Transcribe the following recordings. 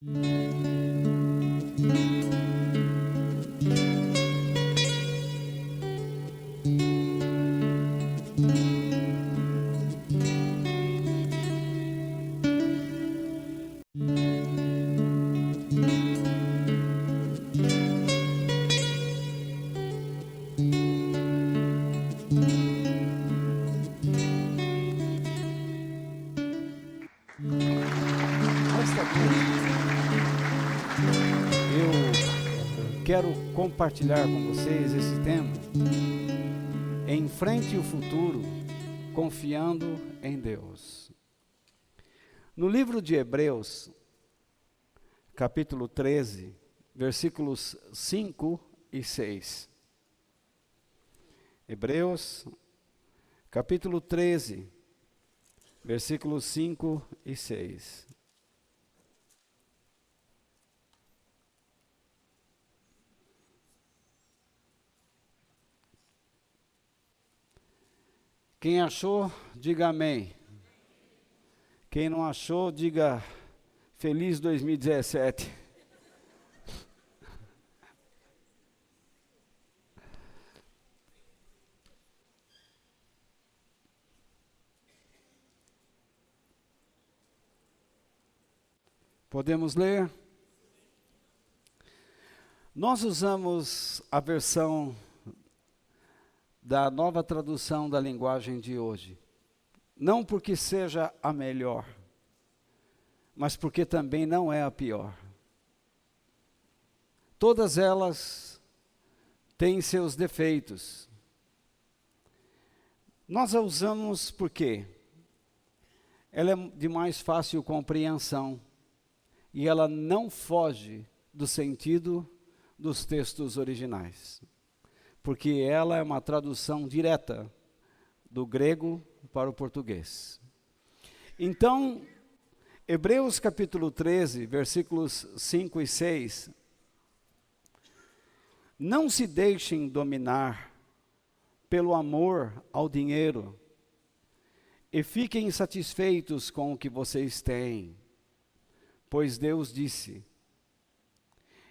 Eu quero compartilhar com vocês esse tema, enfrente o futuro confiando em Deus. No livro de Hebreus, capítulo 13, versículos 5 e 6. Hebreus, capítulo 13, versículos 5 e 6. Quem achou, diga amém. Quem não achou, diga feliz 2017. Podemos ler? Nós usamos a versão da Nova Tradução da Linguagem de hoje. Não porque seja a melhor, mas porque também não é a pior. Todas elas têm seus defeitos. Nós a usamos porque ela é de mais fácil compreensão e ela não foge do sentido dos textos originais. Porque ela é uma tradução direta do grego para o português. Então, Hebreus capítulo 13, versículos 5 e 6. Não se deixem dominar pelo amor ao dinheiro e fiquem satisfeitos com o que vocês têm, pois Deus disse: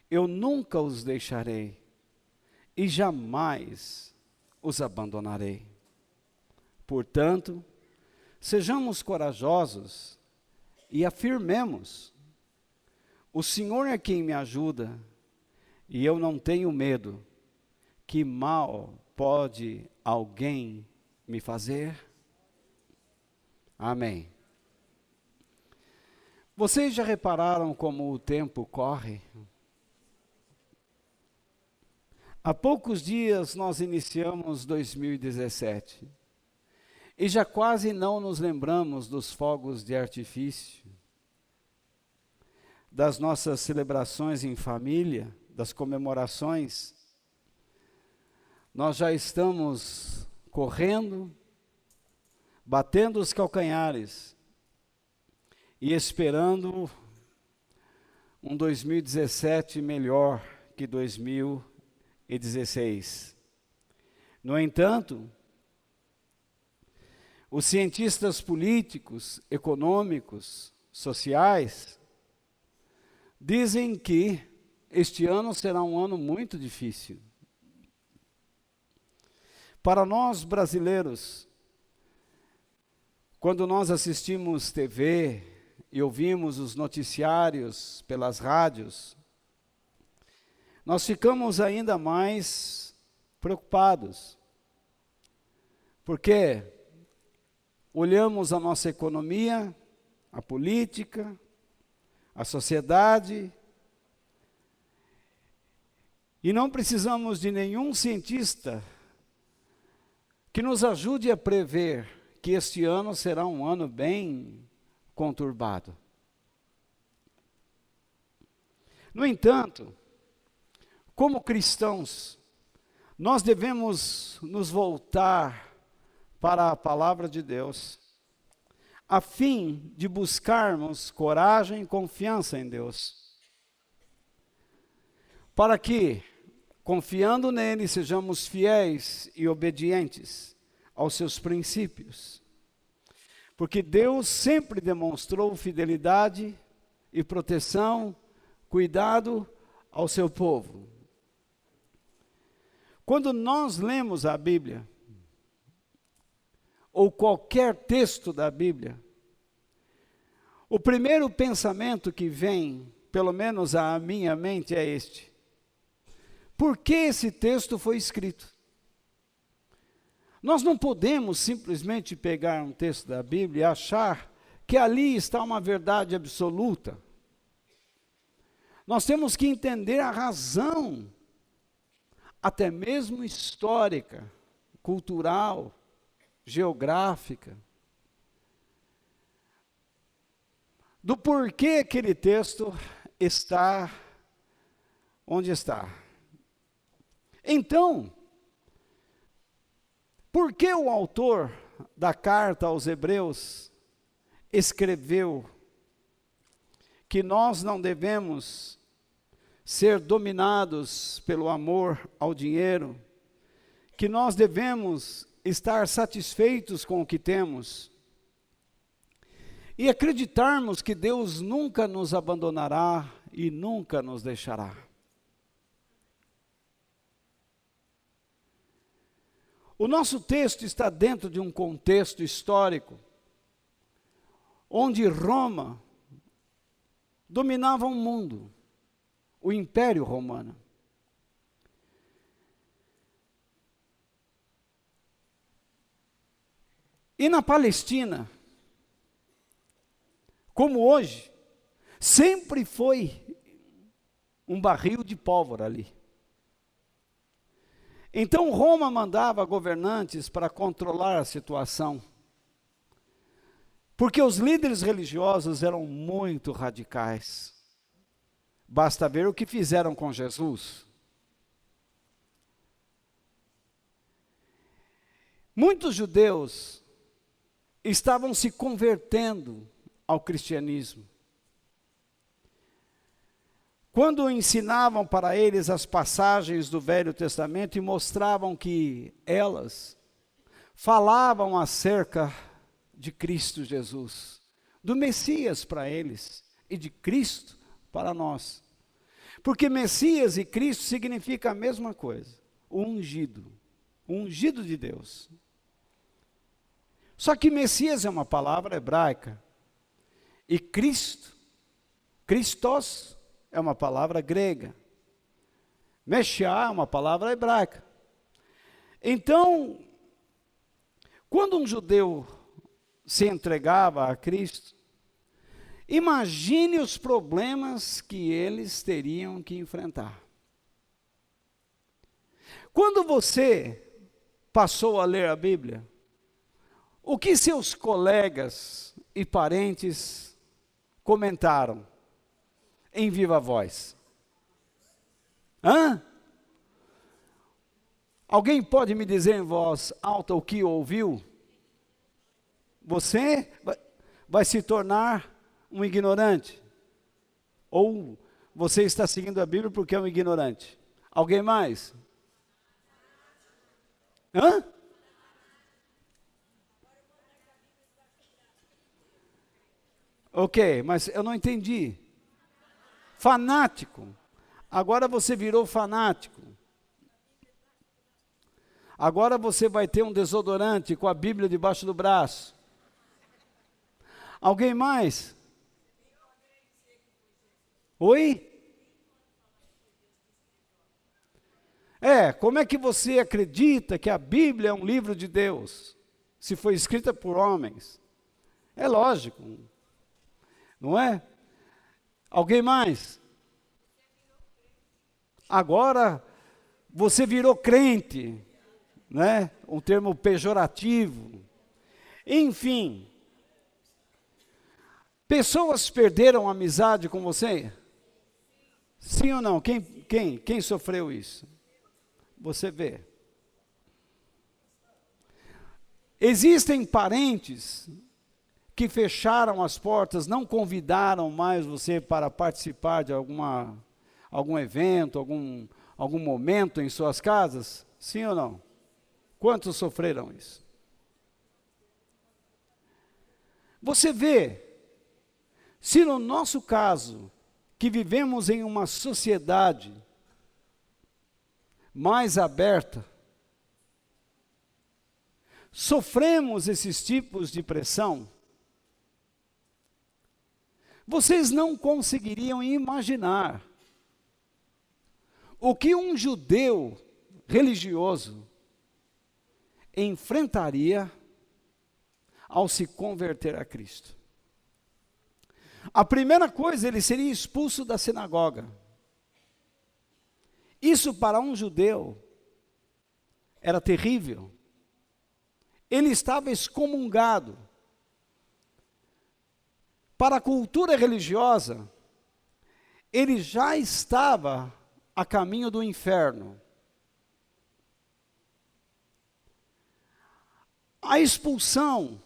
eu nunca os deixarei e jamais os abandonarei. Portanto, sejamos corajosos e afirmemos: o Senhor é quem me ajuda, e eu não tenho medo. Que mal pode alguém me fazer? Amém. Vocês já repararam como o tempo corre? Há poucos dias nós iniciamos 2017 e já quase não nos lembramos dos fogos de artifício, das nossas celebrações em família, das comemorações. Nós já estamos correndo, batendo os calcanhares e esperando um 2017 melhor que 2016. No entanto, os cientistas políticos, econômicos, sociais, dizem que este ano será um ano muito difícil. Para nós brasileiros, quando nós assistimos TV e ouvimos os noticiários pelas rádios, nós ficamos ainda mais preocupados, porque olhamos a nossa economia, a política, a sociedade, e não precisamos de nenhum cientista que nos ajude a prever que este ano será um ano bem conturbado. No entanto, como cristãos, nós devemos nos voltar para a palavra de Deus, a fim de buscarmos coragem e confiança em Deus, para que, confiando nele, sejamos fiéis e obedientes aos seus princípios. Porque Deus sempre demonstrou fidelidade e proteção cuidado ao seu povo. Quando nós lemos a Bíblia, ou qualquer texto da Bíblia, o primeiro pensamento que vem, pelo menos à minha mente, é este: por que esse texto foi escrito? Nós não podemos simplesmente pegar um texto da Bíblia e achar que ali está uma verdade absoluta. Nós temos que entender a razão, até mesmo histórica, cultural, geográfica, do porquê aquele texto está onde está. Então, por que o autor da carta aos Hebreus escreveu que nós não devemos ser dominados pelo amor ao dinheiro, que nós devemos estar satisfeitos com o que temos e acreditarmos que Deus nunca nos abandonará e nunca nos deixará? O nosso texto está dentro de um contexto histórico, onde Roma dominava o mundo, o Império Romano. E na Palestina, como hoje, sempre foi um barril de pólvora ali. Então Roma mandava governantes para controlar a situação, porque os líderes religiosos eram muito radicais. Basta ver o que fizeram com Jesus. Muitos judeus estavam se convertendo ao cristianismo. Quando ensinavam para eles as passagens do Velho Testamento e mostravam que elas falavam acerca de Cristo Jesus, do Messias para eles e de Cristo para nós. Porque Messias e Cristo significa a mesma coisa, o ungido de Deus. Só que Messias é uma palavra hebraica e Cristo, Christos, é uma palavra grega. Messiá é uma palavra hebraica. Então, quando um judeu se entregava a Cristo, imagine os problemas que eles teriam que enfrentar. Quando você passou a ler a Bíblia, o que seus colegas e parentes comentaram em viva voz? Alguém pode me dizer em voz alta o que ouviu? Você vai se tornar um ignorante? Ou você está seguindo a Bíblia porque é um ignorante? Alguém mais? Ok, mas eu não entendi. Fanático. Agora você virou fanático. Agora você vai ter um desodorante com a Bíblia debaixo do braço. Alguém mais? Oi? Como é que você acredita que a Bíblia é um livro de Deus, se foi escrita por homens? É lógico, não é? Alguém mais? Agora você virou crente, né? Um termo pejorativo. Enfim, pessoas perderam a amizade com você? Sim ou não? Quem sofreu isso? Você vê. Existem parentes que fecharam as portas, não convidaram mais você para participar de algum evento, algum momento em suas casas? Sim ou não? Quantos sofreram isso? Você vê, se no nosso caso, que vivemos em uma sociedade mais aberta, sofremos esses tipos de pressão, vocês não conseguiriam imaginar o que um judeu religioso enfrentaria ao se converter a Cristo. A primeira coisa, ele seria expulso da sinagoga. Isso para um judeu era terrível. Ele estava excomungado. Para a cultura religiosa, ele já estava a caminho do inferno. A expulsão,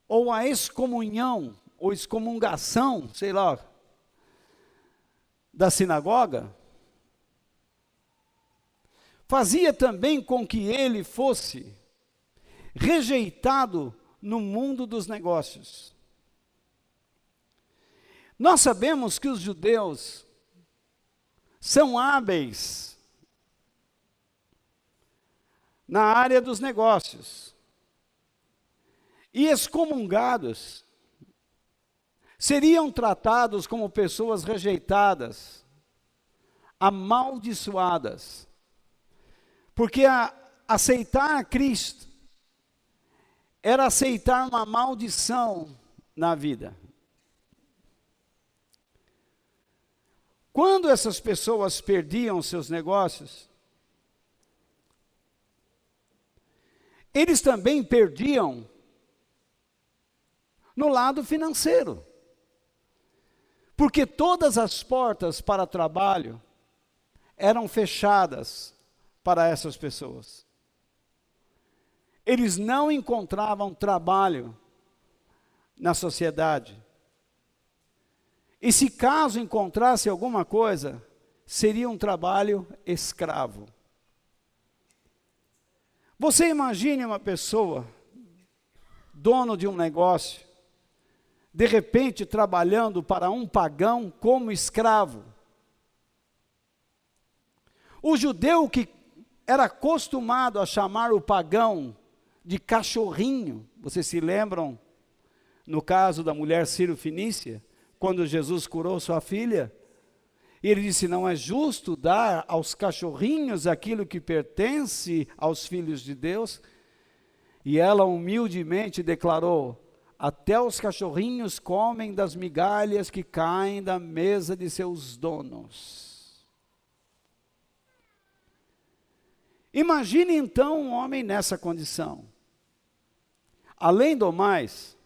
ou a excomunhão, ou excomungação, sei lá, da sinagoga, fazia também com que ele fosse rejeitado no mundo dos negócios. Nós sabemos que os judeus são hábeis na área dos negócios. E excomungados seriam tratados como pessoas rejeitadas, amaldiçoadas. Porque aceitar a Cristo era aceitar uma maldição na vida. Quando essas pessoas perdiam seus negócios, eles também perdiam no lado financeiro. Porque todas as portas para trabalho eram fechadas para essas pessoas. Eles não encontravam trabalho na sociedade. E se caso encontrasse alguma coisa, seria um trabalho escravo. Você imagine uma pessoa, dono de um negócio, de repente trabalhando para um pagão como escravo. O judeu que era acostumado a chamar o pagão de cachorrinho, vocês se lembram, no caso da mulher Sírio-Fenícia, quando Jesus curou sua filha, e ele disse, não é justo dar aos cachorrinhos aquilo que pertence aos filhos de Deus, e ela humildemente declarou, até os cachorrinhos comem das migalhas que caem da mesa de seus donos. Imagine então um homem nessa condição. Além do mais,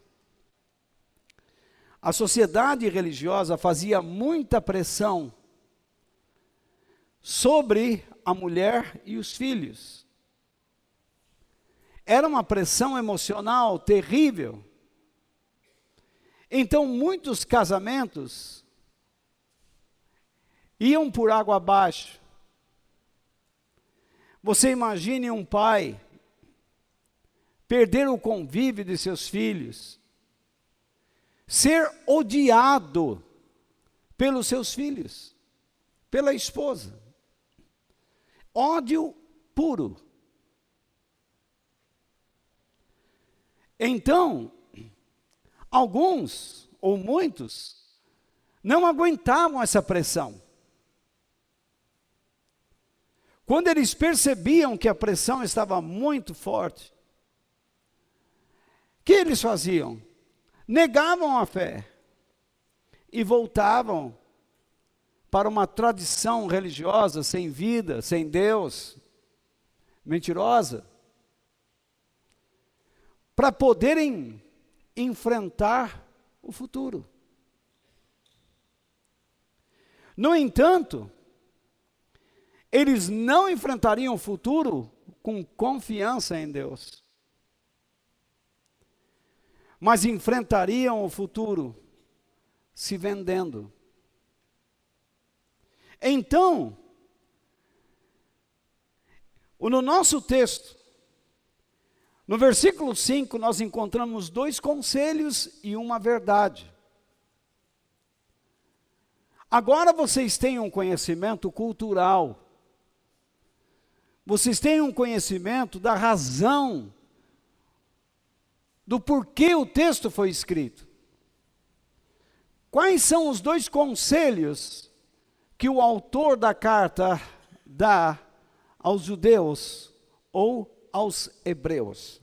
a sociedade religiosa fazia muita pressão sobre a mulher e os filhos. Era uma pressão emocional terrível. Então, muitos casamentos iam por água abaixo. Você imagine um pai perder o convívio de seus filhos, ser odiado pelos seus filhos, pela esposa. Ódio puro. Então, alguns, ou muitos, não aguentavam essa pressão. Quando eles percebiam que a pressão estava muito forte, o que eles faziam? Negavam a fé e voltavam para uma tradição religiosa sem vida, sem Deus, mentirosa, para poderem enfrentar o futuro. No entanto, eles não enfrentariam o futuro com confiança em Deus, mas enfrentariam o futuro se vendendo. Então, no nosso texto, no versículo 5, nós encontramos 2 conselhos e uma verdade. Agora vocês têm um conhecimento cultural. Vocês têm um conhecimento da razão, do porquê o texto foi escrito. Quais são os dois conselhos que o autor da carta dá aos judeus ou aos hebreus?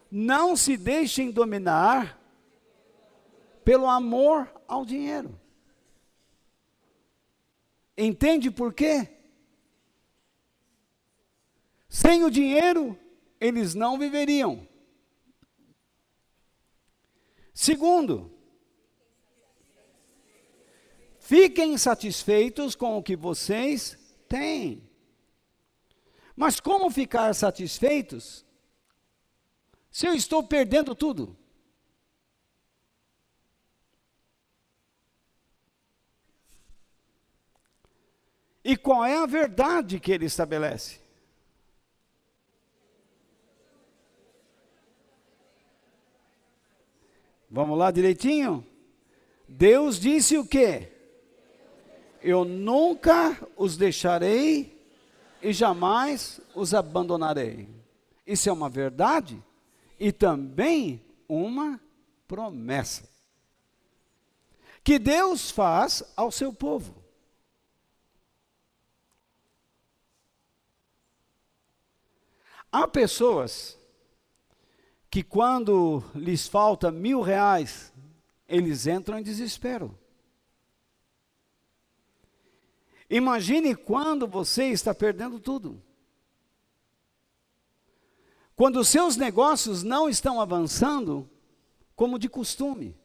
Não se deixem dominar pelo amor ao dinheiro. Entende por quê? Sem o dinheiro, eles não viveriam. Segundo, fiquem satisfeitos com o que vocês têm. Mas como ficar satisfeitos se eu estou perdendo tudo? E qual é a verdade que ele estabelece? Vamos lá direitinho? Deus disse o quê? Eu nunca os deixarei e jamais os abandonarei. Isso é uma verdade e também uma promessa que Deus faz ao seu povo. Há pessoas que quando lhes falta R$1.000, eles entram em desespero. Imagine quando você está perdendo tudo. Quando os seus negócios não estão avançando como de costume.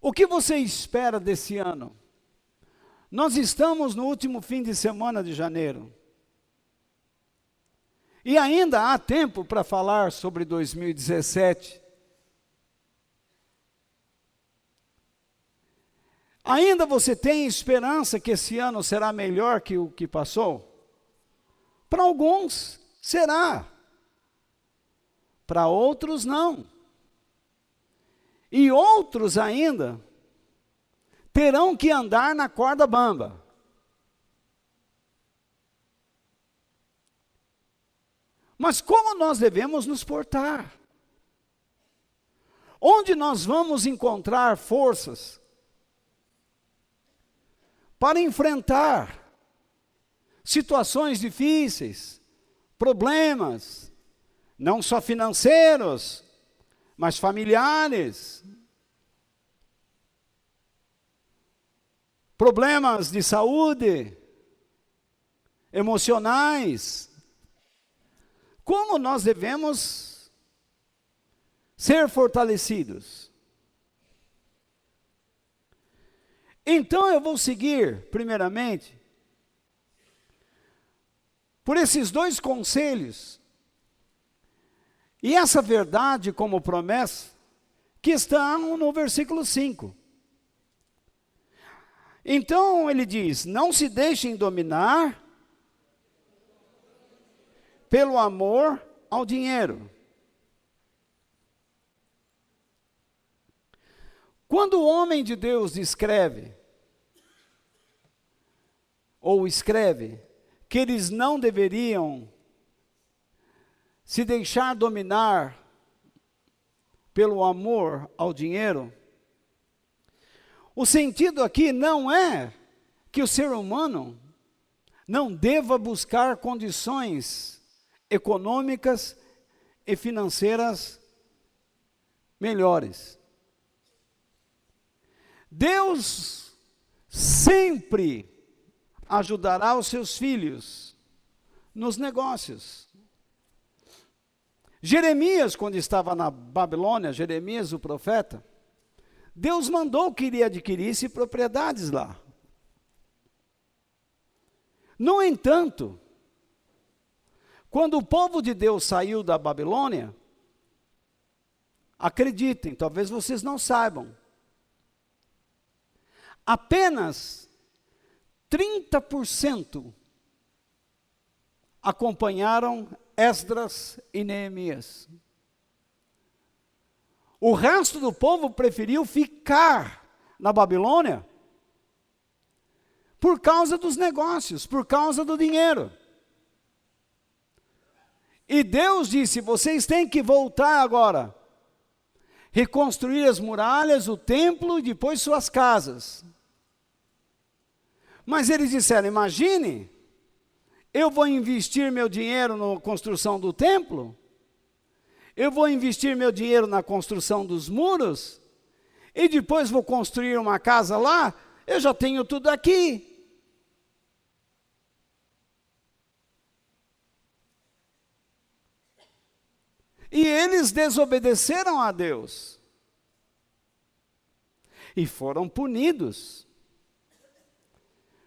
O que você espera desse ano? Nós estamos no último fim de semana de janeiro. E ainda há tempo para falar sobre 2017. Ainda você tem esperança que esse ano será melhor que o que passou? Para alguns, será. Para outros, não. E outros ainda terão que andar na corda bamba. Mas como nós devemos nos portar? Onde nós vamos encontrar forças para enfrentar situações difíceis, problemas, não só financeiros, mas familiares, problemas de saúde, emocionais? Como nós devemos ser fortalecidos? Então eu vou seguir, primeiramente, por esses dois conselhos, e essa verdade como promessa, que estão no versículo 5. Então ele diz, não se deixem dominar pelo amor ao dinheiro. Quando o homem de Deus escreve que eles não deveriam se deixar dominar pelo amor ao dinheiro, o sentido aqui não é que o ser humano não deva buscar condições econômicas e financeiras melhores. Deus sempre ajudará os seus filhos nos negócios. Jeremias, quando estava na Babilônia, Jeremias o profeta, Deus mandou que ele adquirisse propriedades lá. No entanto, quando o povo de Deus saiu da Babilônia, acreditem, talvez vocês não saibam, apenas 30% acompanharam Esdras e Neemias. O resto do povo preferiu ficar na Babilônia por causa dos negócios, por causa do dinheiro. E Deus disse: vocês têm que voltar agora, reconstruir as muralhas, o templo e depois suas casas. Mas eles disseram: imagine, eu vou investir meu dinheiro na construção do templo, eu vou investir meu dinheiro na construção dos muros, e depois vou construir uma casa lá, eu já tenho tudo aqui. E eles desobedeceram a Deus. E foram punidos.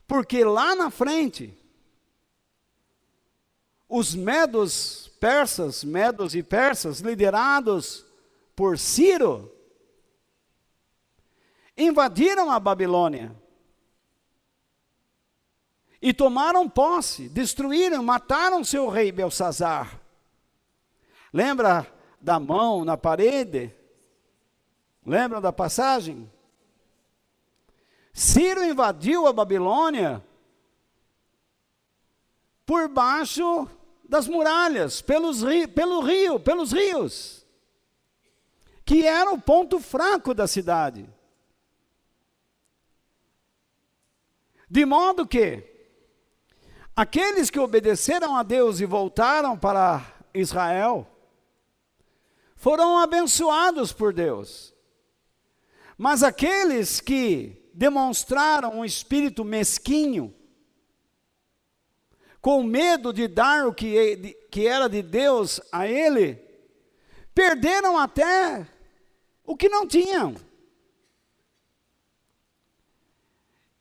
Porque lá na frente, os medos e persas, liderados por Ciro, invadiram a Babilônia. E tomaram posse, destruíram, mataram seu rei Belsazar. Lembra da mão na parede? Lembram da passagem? Ciro invadiu a Babilônia por baixo das muralhas, pelos rios, que era o ponto fraco da cidade. De modo que aqueles que obedeceram a Deus e voltaram para Israel foram abençoados por Deus. Mas aqueles que demonstraram um espírito mesquinho, com medo de dar o que era de Deus a ele, perderam até o que não tinham.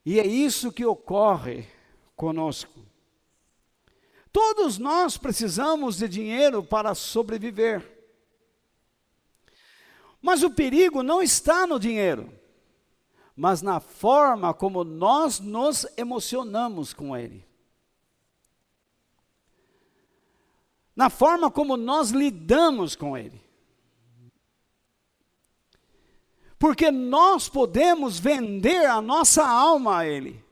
E é isso que ocorre conosco. Todos nós precisamos de dinheiro para sobreviver. Mas o perigo não está no dinheiro, mas na forma como nós nos emocionamos com ele. Na forma como nós lidamos com ele. Porque nós podemos vender a nossa alma a ele.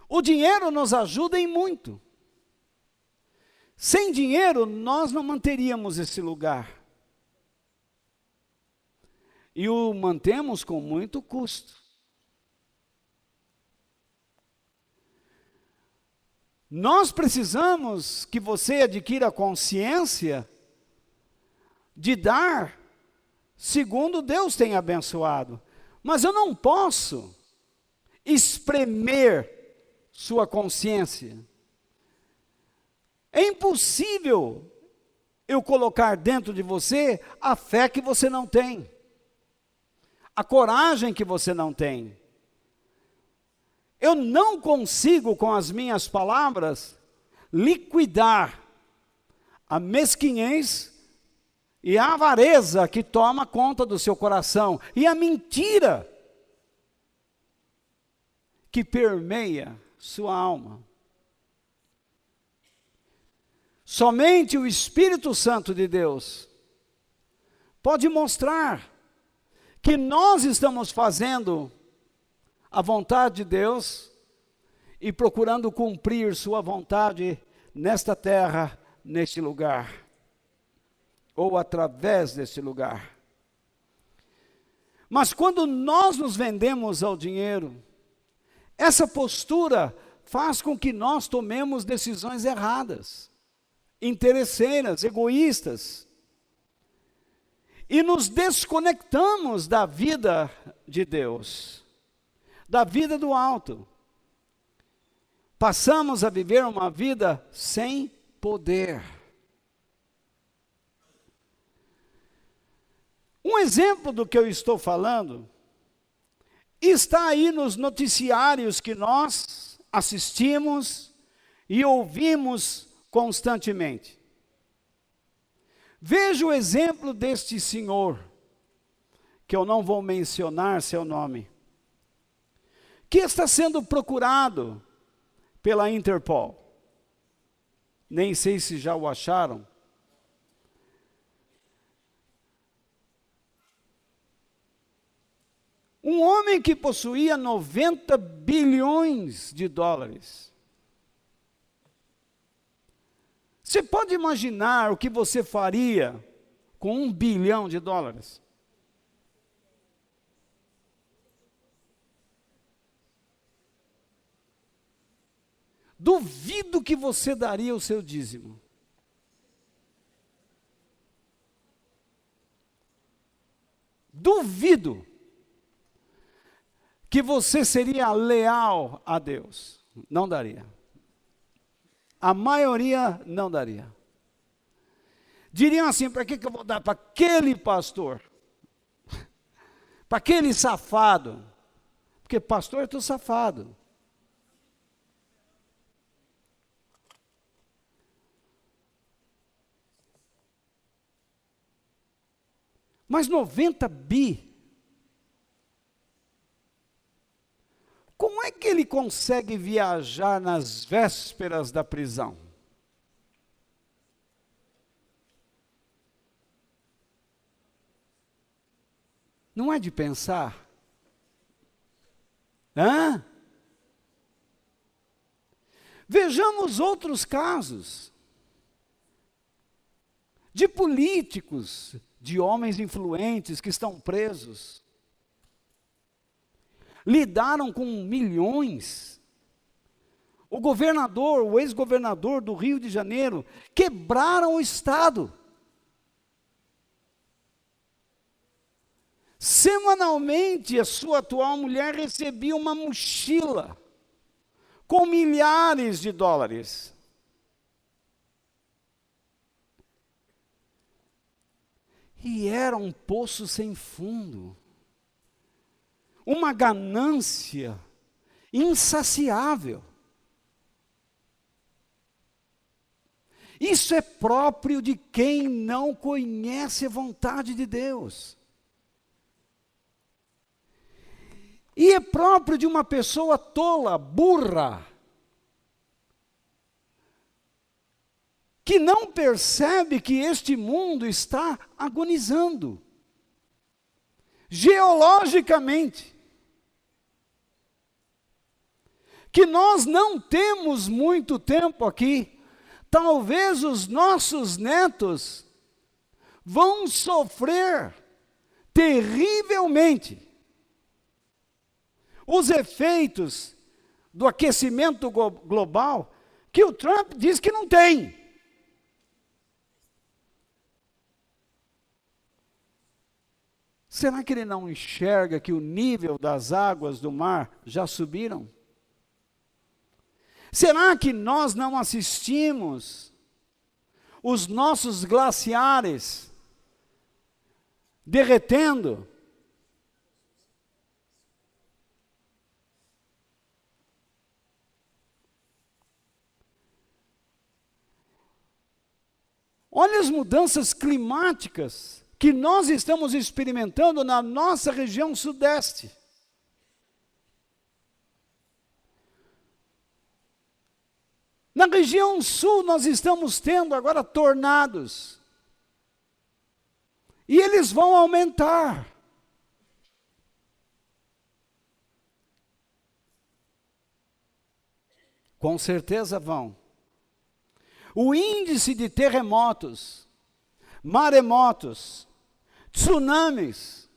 O dinheiro nos ajuda em muito. Sem dinheiro, nós não manteríamos esse lugar. E o mantemos com muito custo. Nós precisamos que você adquira consciência de dar segundo Deus tem abençoado. Mas eu não posso espremer sua consciência. É impossível eu colocar dentro de você a fé que você não tem, a coragem que você não tem. Eu não consigo, com as minhas palavras, liquidar a mesquinhez e a avareza que toma conta do seu coração, e a mentira que permeia sua alma. Somente o Espírito Santo de Deus pode mostrar que nós estamos fazendo a vontade de Deus e procurando cumprir sua vontade nesta terra, neste lugar, ou através deste lugar. Mas quando nós nos vendemos ao dinheiro, essa postura faz com que nós tomemos decisões erradas, interesseiras, egoístas, e nos desconectamos da vida de Deus, da vida do alto. Passamos a viver uma vida sem poder. Um exemplo do que eu estou falando está aí nos noticiários que nós assistimos e ouvimos constantemente. Veja o exemplo deste senhor, que eu não vou mencionar seu nome, que está sendo procurado pela Interpol. Nem sei se já o acharam. homem que possuía 90 bilhões de dólares. Você pode imaginar o que você faria com 1 bilhão de dólares? Duvido que você daria o seu dízimo. Duvido que você seria leal a Deus. Não daria. A maioria não daria. Diriam assim: para que eu vou dar para aquele pastor? Para aquele safado? Porque pastor é tudo safado. Mas 90 bi, como é que ele consegue viajar nas vésperas da prisão? Não é de pensar? Hã? Vejamos outros casos de políticos, de homens influentes que estão presos. Lidaram com milhões. O governador, o ex-governador do Rio de Janeiro, quebraram o Estado. Semanalmente, a sua atual mulher recebia uma mochila com milhares de dólares. E era um poço sem fundo, uma ganância insaciável. Isso é próprio de quem não conhece a vontade de Deus. E é próprio de uma pessoa tola, burra, que não percebe que este mundo está agonizando, geologicamente, que nós não temos muito tempo aqui, talvez os nossos netos vão sofrer terrivelmente os efeitos do aquecimento global, que o Trump diz que não tem. Será que ele não enxerga que o nível das águas do mar já subiram? Será que nós não assistimos os nossos glaciares derretendo? Olha as mudanças climáticas que nós estamos experimentando na nossa região sudeste. Na região sul nós estamos tendo agora tornados. E eles vão aumentar. Com certeza vão. O índice de terremotos, maremotos, tsunamis.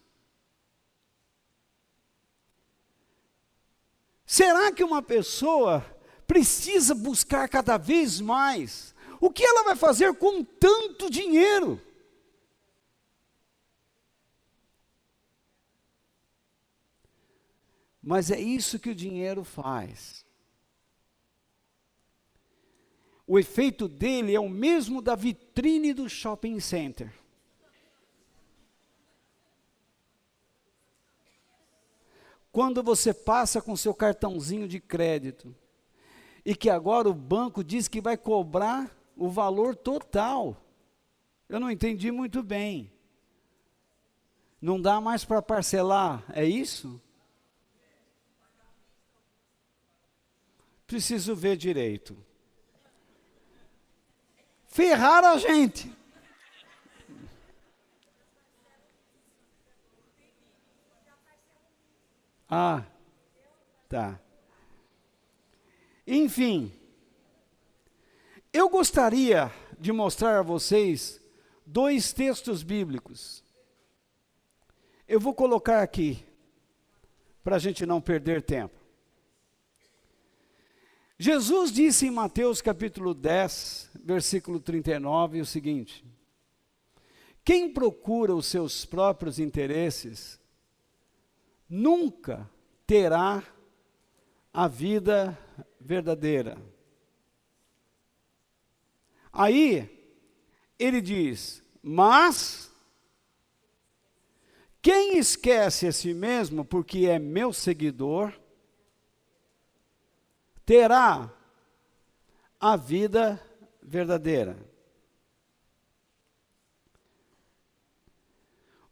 Será que uma pessoa precisa buscar cada vez mais? O que ela vai fazer com tanto dinheiro? Mas é isso que o dinheiro faz. O efeito dele é o mesmo da vitrine do shopping center. Quando você passa com seu cartãozinho de crédito, e que agora o banco diz que vai cobrar o valor total. Eu não entendi muito bem. Não dá mais para parcelar, é isso? Preciso ver direito. Ferraram a gente. Ah, tá. Enfim, eu gostaria de mostrar a vocês 2 textos bíblicos. Eu vou colocar aqui, para a gente não perder tempo. Jesus disse em Mateus capítulo 10, versículo 39, o seguinte: quem procura os seus próprios interesses, nunca terá a vida verdadeira. Aí, ele diz, mas quem esquece a si mesmo, porque é meu seguidor, terá a vida verdadeira.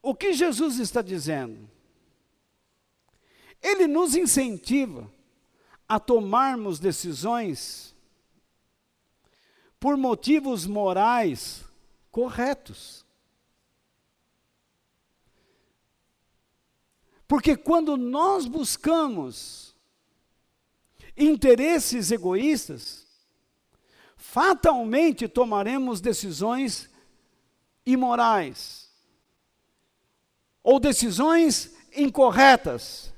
O que Jesus está dizendo? Ele nos incentiva a tomarmos decisões por motivos morais corretos. Porque quando nós buscamos interesses egoístas, fatalmente tomaremos decisões imorais ou decisões incorretas,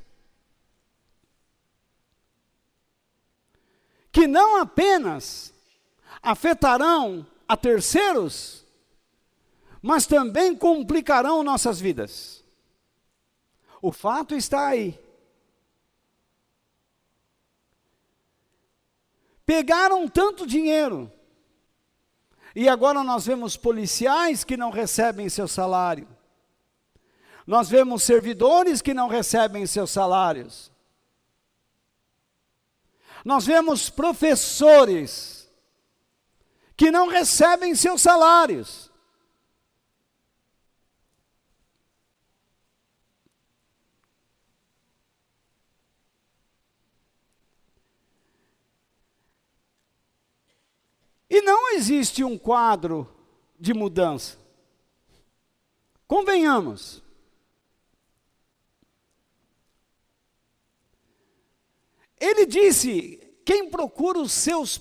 que não apenas afetarão a terceiros, mas também complicarão nossas vidas. O fato está aí. Pegaram tanto dinheiro, e agora nós vemos policiais que não recebem seu salário. Nós vemos servidores que não recebem seus salários. Nós vemos professores que não recebem seus salários. E não existe um quadro de mudança. Convenhamos. Ele disse, quem procura os seus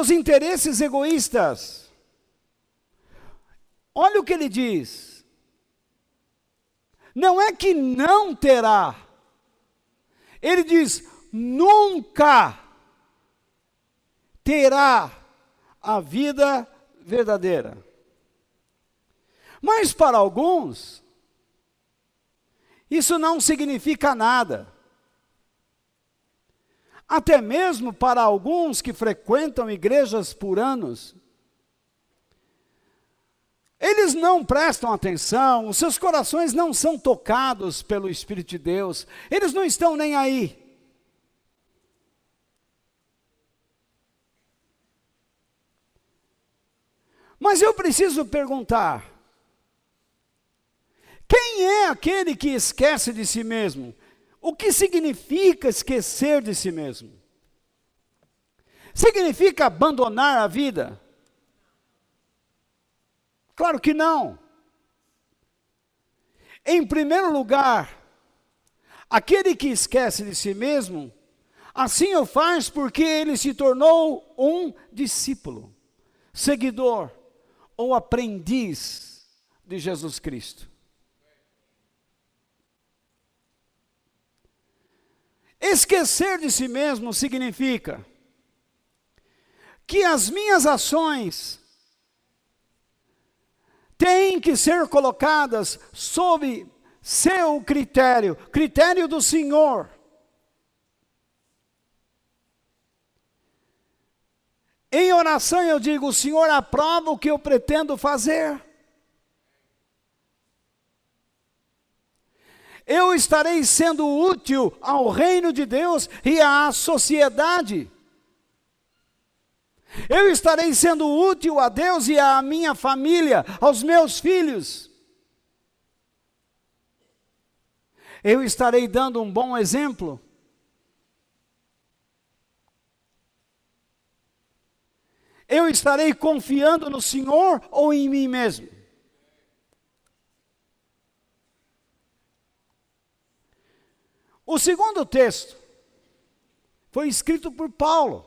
interesses egoístas. Olha o que ele diz. Não é que não terá. Ele diz, nunca terá a vida verdadeira. Mas para alguns, isso não significa nada. Até mesmo para alguns que frequentam igrejas por anos, eles não prestam atenção, os seus corações não são tocados pelo Espírito de Deus, eles não estão nem aí. Mas eu preciso perguntar, quem é aquele que esquece de si mesmo? O que significa esquecer de si mesmo? Significa abandonar a vida? Claro que não. Em primeiro lugar, aquele que esquece de si mesmo, assim o faz porque ele se tornou um discípulo, seguidor ou aprendiz de Jesus Cristo. Esquecer de si mesmo significa que as minhas ações têm que ser colocadas sob seu critério, critério do Senhor. Em oração eu digo, o Senhor aprova o que eu pretendo fazer. Eu estarei sendo útil ao reino de Deus e à sociedade. Eu estarei sendo útil a Deus e à minha família, aos meus filhos. Eu estarei dando um bom exemplo. Eu estarei confiando no Senhor ou em mim mesmo? O segundo texto foi escrito por Paulo.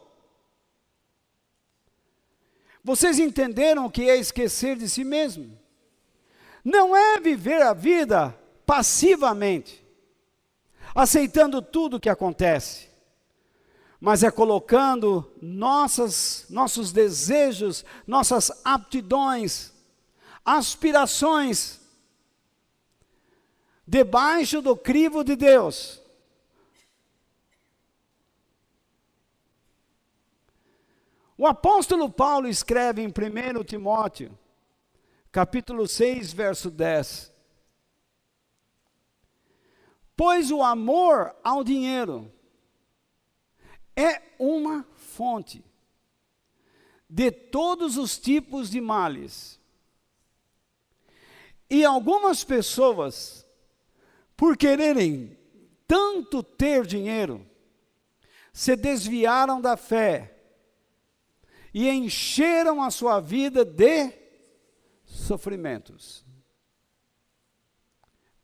Vocês entenderam o que é esquecer de si mesmo? Não é viver a vida passivamente, aceitando tudo o que acontece, mas é colocando nossos desejos, nossas aptidões, aspirações, debaixo do crivo de Deus. O apóstolo Paulo escreve em 1 Timóteo, capítulo 6, verso 10. Pois o amor ao dinheiro é uma fonte de todos os tipos de males. E algumas pessoas, por quererem tanto ter dinheiro, se desviaram da fé e encheram a sua vida de sofrimentos.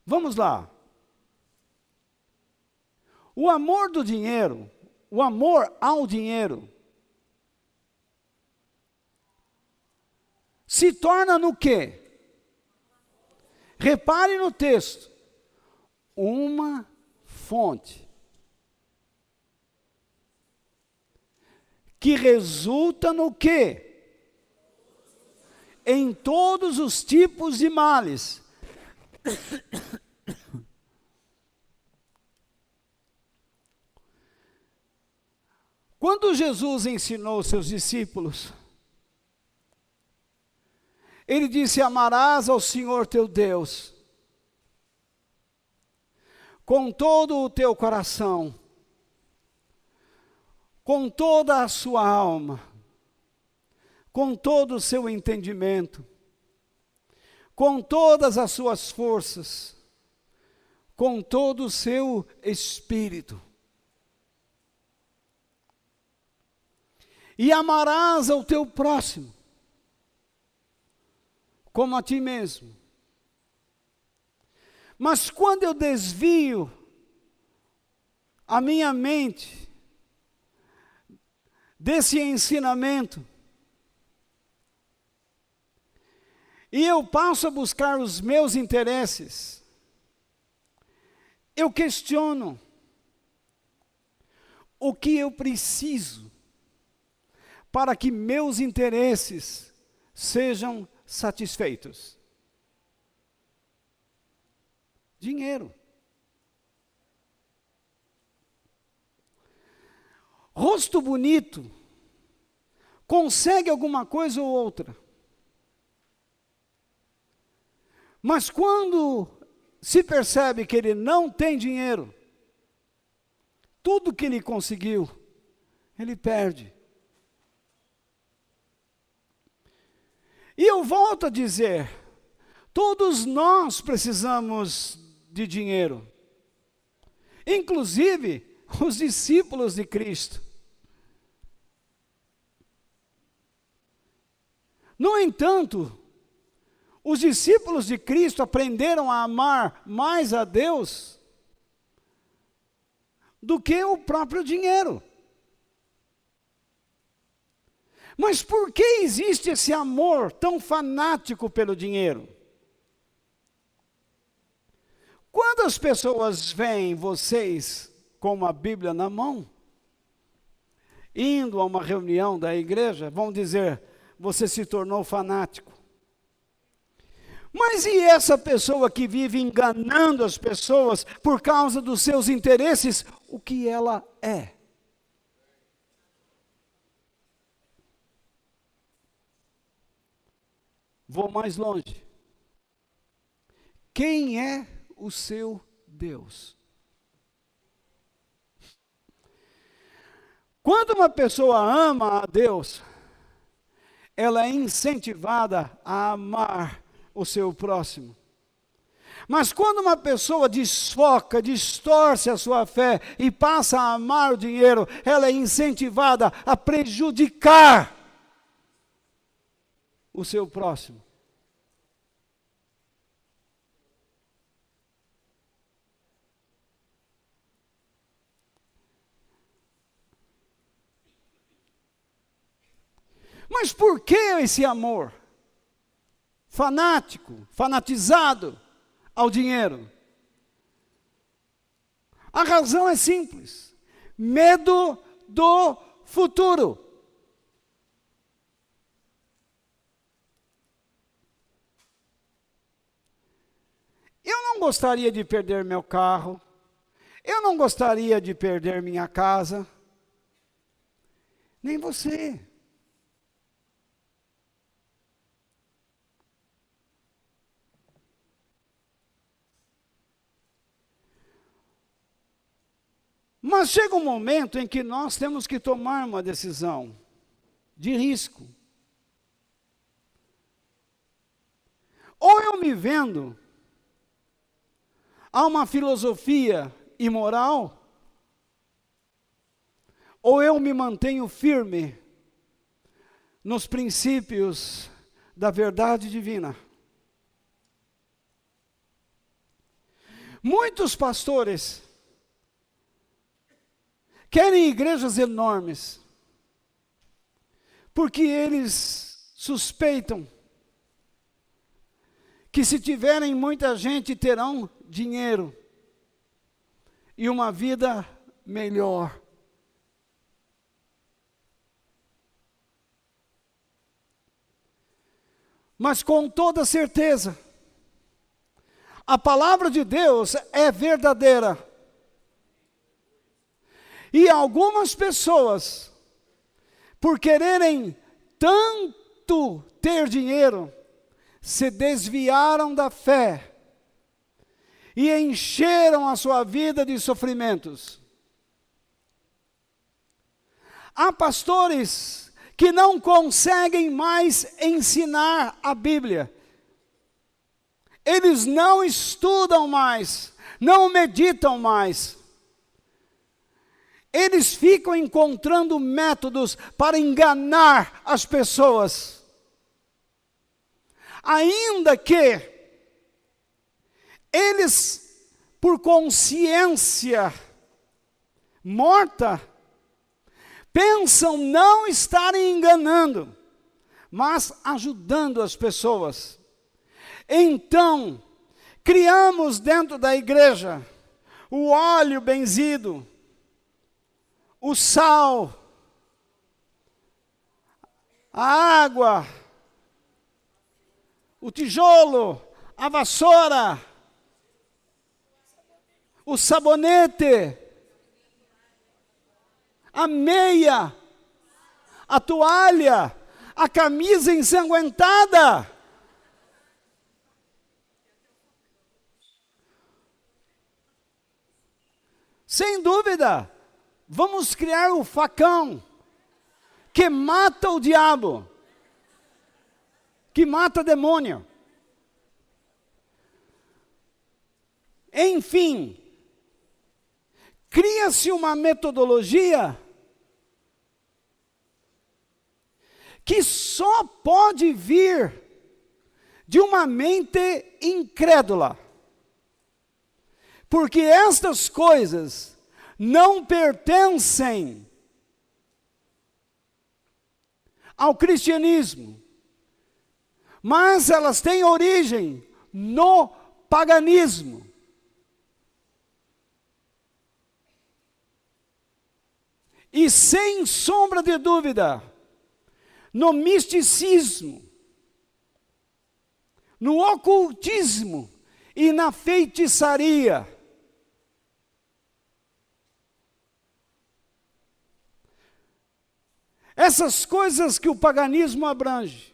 Vamos lá. O amor do dinheiro, o amor ao dinheiro, se torna no quê? Repare no texto. Uma fonte que resulta no quê? Em todos os tipos de males. Quando Jesus ensinou seus discípulos, ele disse: amarás ao Senhor teu Deus com todo o teu coração, com toda a sua alma, com todo o seu entendimento, com todas as suas forças, com todo o seu espírito. E amarás ao teu próximo como a ti mesmo. Mas quando eu desvio a minha mente desse ensinamento, e eu passo a buscar os meus interesses, eu questiono o que eu preciso para que meus interesses sejam satisfeitos. Dinheiro. Rosto bonito consegue alguma coisa ou outra. Mas quando se percebe que ele não tem dinheiro, tudo que ele conseguiu, ele perde. E eu volto a dizer, todos nós precisamos de dinheiro, inclusive os discípulos de Cristo. No entanto, os discípulos de Cristo aprenderam a amar mais a Deus do que o próprio dinheiro. Mas por que existe esse amor tão fanático pelo dinheiro? Quando as pessoas veem vocês com uma Bíblia na mão, indo a uma reunião da igreja, vão dizer: você se tornou fanático. Mas e essa pessoa que vive enganando as pessoas por causa dos seus interesses, o que ela é? Vou mais longe. Quem é o seu Deus? Quando uma pessoa ama a Deus, ela é incentivada a amar o seu próximo. Mas quando uma pessoa desfoca, distorce a sua fé e passa a amar o dinheiro, ela é incentivada a prejudicar o seu próximo. Mas por que esse amor fanático, fanatizado ao dinheiro? A razão é simples: medo do futuro. Eu não gostaria de perder meu carro, eu não gostaria de perder minha casa, nem você. Mas chega um momento em que nós temos que tomar uma decisão de risco. Ou eu me vendo a uma filosofia imoral, ou eu me mantenho firme nos princípios da verdade divina. Muitos pastores querem igrejas enormes, porque eles suspeitam que se tiverem muita gente terão dinheiro e uma vida melhor. Mas com toda certeza, a palavra de Deus é verdadeira. E algumas pessoas, por quererem tanto ter dinheiro, se desviaram da fé e encheram a sua vida de sofrimentos. Há pastores que não conseguem mais ensinar a Bíblia. Eles não estudam mais, não meditam mais. Eles ficam encontrando métodos para enganar as pessoas. Ainda que eles, por consciência morta, pensam não estarem enganando, mas ajudando as pessoas. Então, criamos dentro da igreja o óleo benzido, o sal, a água, o tijolo, a vassoura, o sabonete, a meia, a toalha, a camisa ensanguentada. Sem dúvida, vamos criar o facão que mata o diabo, que mata demônio. Enfim, cria-se uma metodologia que só pode vir de uma mente incrédula. Porque estas coisas não pertencem ao cristianismo, mas elas têm origem no paganismo. E sem sombra de dúvida, no misticismo, no ocultismo e na feitiçaria. Essas coisas que o paganismo abrange.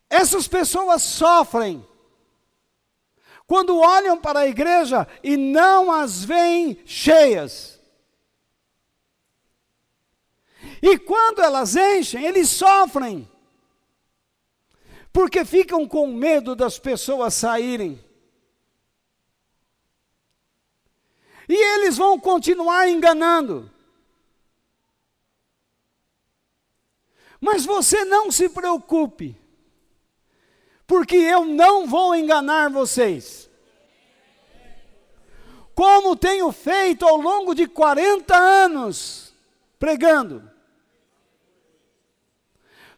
Essas pessoas sofrem quando olham para a igreja e não as veem cheias. E quando elas enchem, eles sofrem, porque ficam com medo das pessoas saírem. E eles vão continuar enganando. Mas você não se preocupe, porque eu não vou enganar vocês. Como tenho feito ao longo de 40 anos, pregando.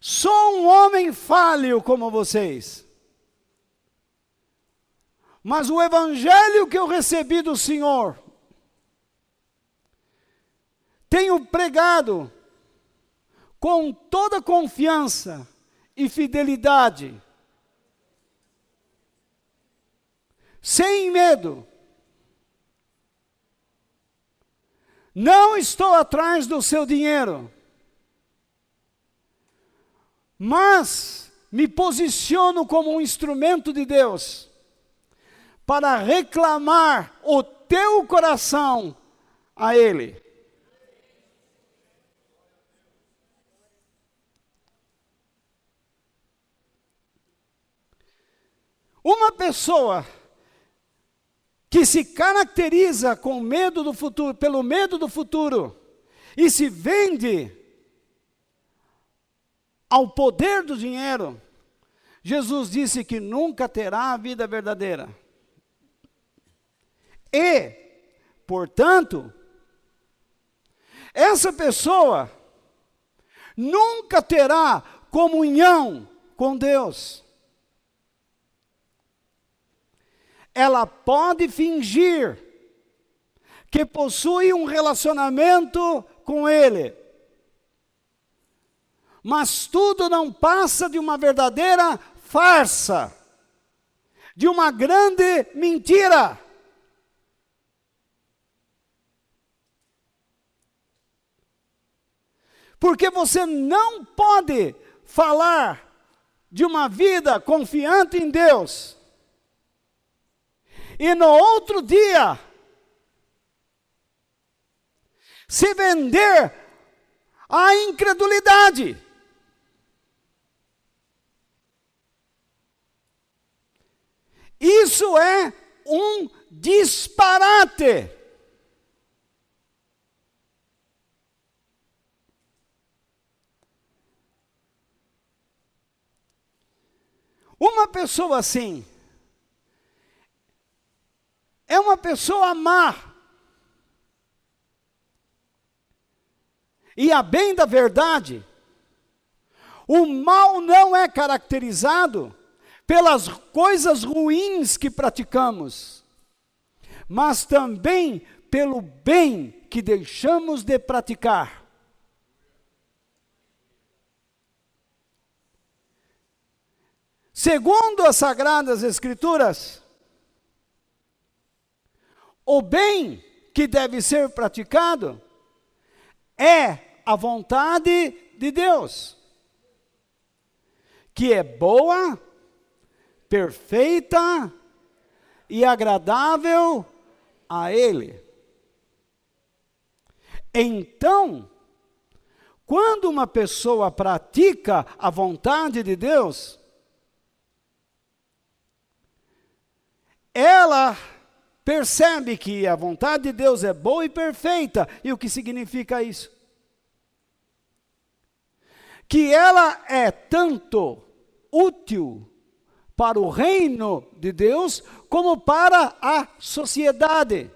Sou um homem falho como vocês. Mas o evangelho que eu recebi do Senhor, tenho pregado com toda confiança e fidelidade, sem medo. Não estou atrás do seu dinheiro, mas me posiciono como um instrumento de Deus para reclamar o teu coração a Ele. Uma pessoa que se caracteriza com medo do futuro, pelo medo do futuro, e se vende ao poder do dinheiro, Jesus disse que nunca terá a vida verdadeira. E, portanto, essa pessoa nunca terá comunhão com Deus. Ela pode fingir que possui um relacionamento com Ele, mas tudo não passa de uma verdadeira farsa, de uma grande mentira. Porque você não pode falar de uma vida confiante em Deus e no outro dia se vender à incredulidade. Isso é um disparate. Uma pessoa assim é uma pessoa má. E a bem da verdade, o mal não é caracterizado pelas coisas ruins que praticamos, mas também pelo bem que deixamos de praticar. Segundo as Sagradas Escrituras, o bem que deve ser praticado é a vontade de Deus, que é boa, perfeita e agradável a Ele. Então, quando uma pessoa pratica a vontade de Deus, ela percebe que a vontade de Deus é boa e perfeita. E o que significa isso? Que ela é tanto útil para o reino de Deus, como para a sociedade.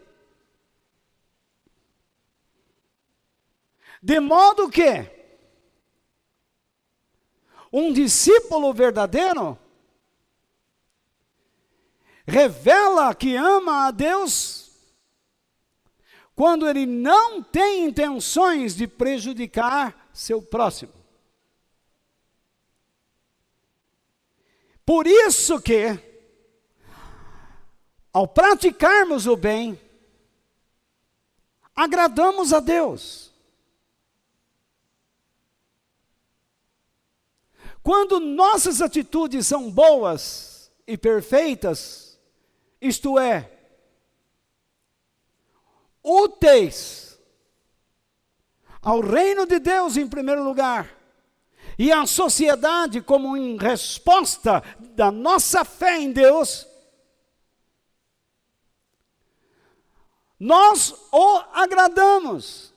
De modo que um discípulo verdadeiro revela que ama a Deus quando ele não tem intenções de prejudicar seu próximo. Por isso que, ao praticarmos o bem, agradamos a Deus. Quando nossas atitudes são boas e perfeitas, isto é, úteis ao reino de Deus em primeiro lugar, e à sociedade como em resposta da nossa fé em Deus, nós o agradamos.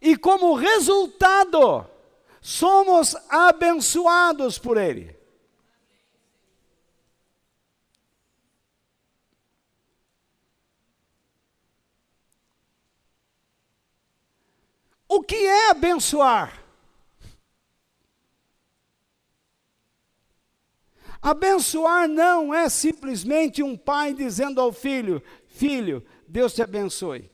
E como resultado, somos abençoados por Ele. que é abençoar? Abençoar não é simplesmente um pai dizendo ao filho: filho, Deus te abençoe.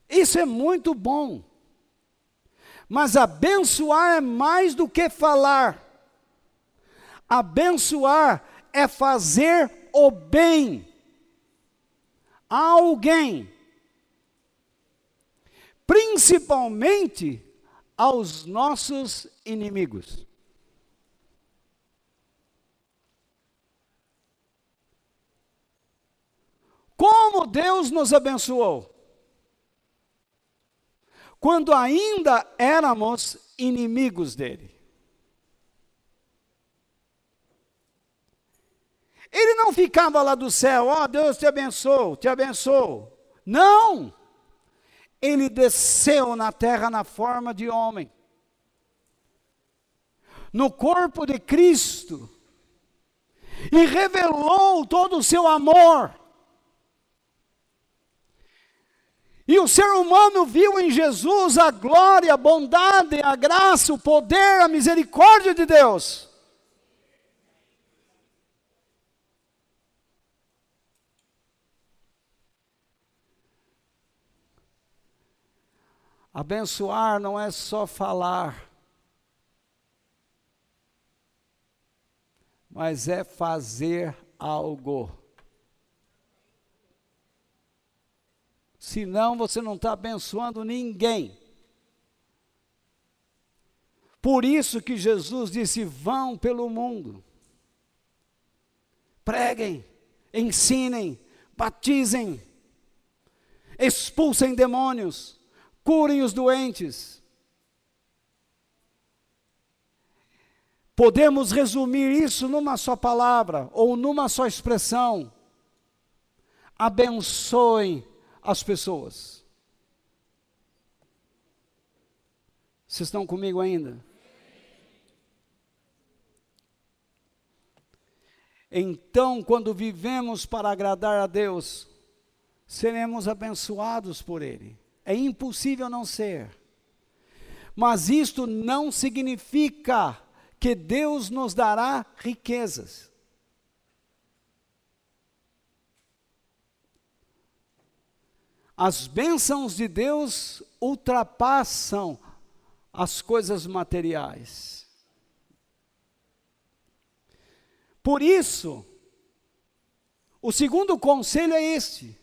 Isso é muito bom. Mas abençoar é mais do que falar. Abençoar é fazer o bem a alguém, principalmente aos nossos inimigos. Como Deus nos abençoou? Quando ainda éramos inimigos dele. Ele não ficava lá do céu: ó, Deus te abençoe, te abençoe. Não! Ele desceu na terra na forma de homem, no corpo de Cristo, e revelou todo o seu amor. E o ser humano viu em Jesus a glória, a bondade, a graça, o poder, a misericórdia de Deus. Abençoar não é só falar, mas é fazer algo. Senão você não está abençoando ninguém. Por isso que Jesus disse: vão pelo mundo, preguem, ensinem, batizem, expulsem demônios, curem os doentes. Podemos resumir isso numa só palavra, ou numa só expressão: abençoem as pessoas. Vocês estão comigo ainda? Então, quando vivemos para agradar a Deus, seremos abençoados por Ele. É impossível não ser. Mas isto não significa que Deus nos dará riquezas. As bênçãos de Deus ultrapassam as coisas materiais. Por isso, o segundo conselho é este: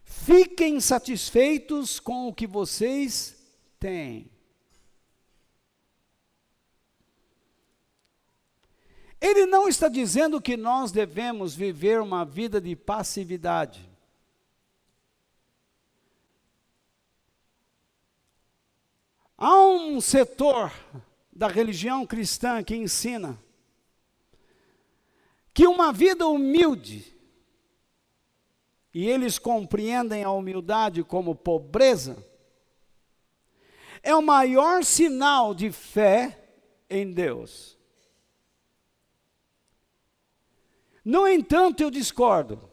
fiquem satisfeitos com o que vocês têm. Ele não está dizendo que nós devemos viver uma vida de passividade. Há um setor da religião cristã que ensina que uma vida humilde, e eles compreendem a humildade como pobreza, é o maior sinal de fé em Deus. No entanto, eu discordo.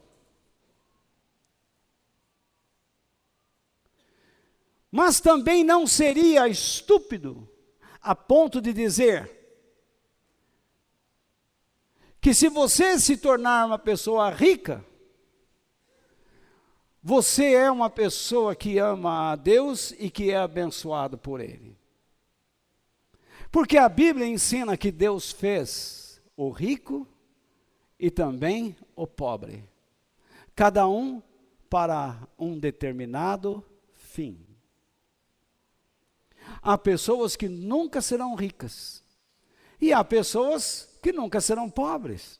Mas também não seria estúpido a ponto de dizer que se você se tornar uma pessoa rica, você é uma pessoa que ama a Deus e que é abençoado por Ele. Porque a Bíblia ensina que Deus fez o rico e também o pobre, cada um para um determinado fim. Há pessoas que nunca serão ricas, e há pessoas que nunca serão pobres.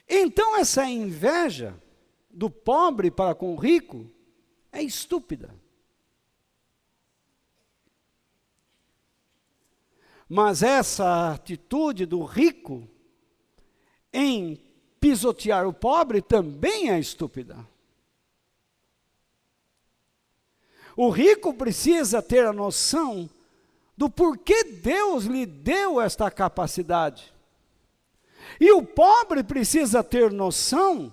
Então essa inveja do pobre para com o rico é estúpida. Mas essa atitude do rico em pisotear o pobre também é estúpida. O rico precisa ter a noção do porquê Deus lhe deu esta capacidade. E o pobre precisa ter noção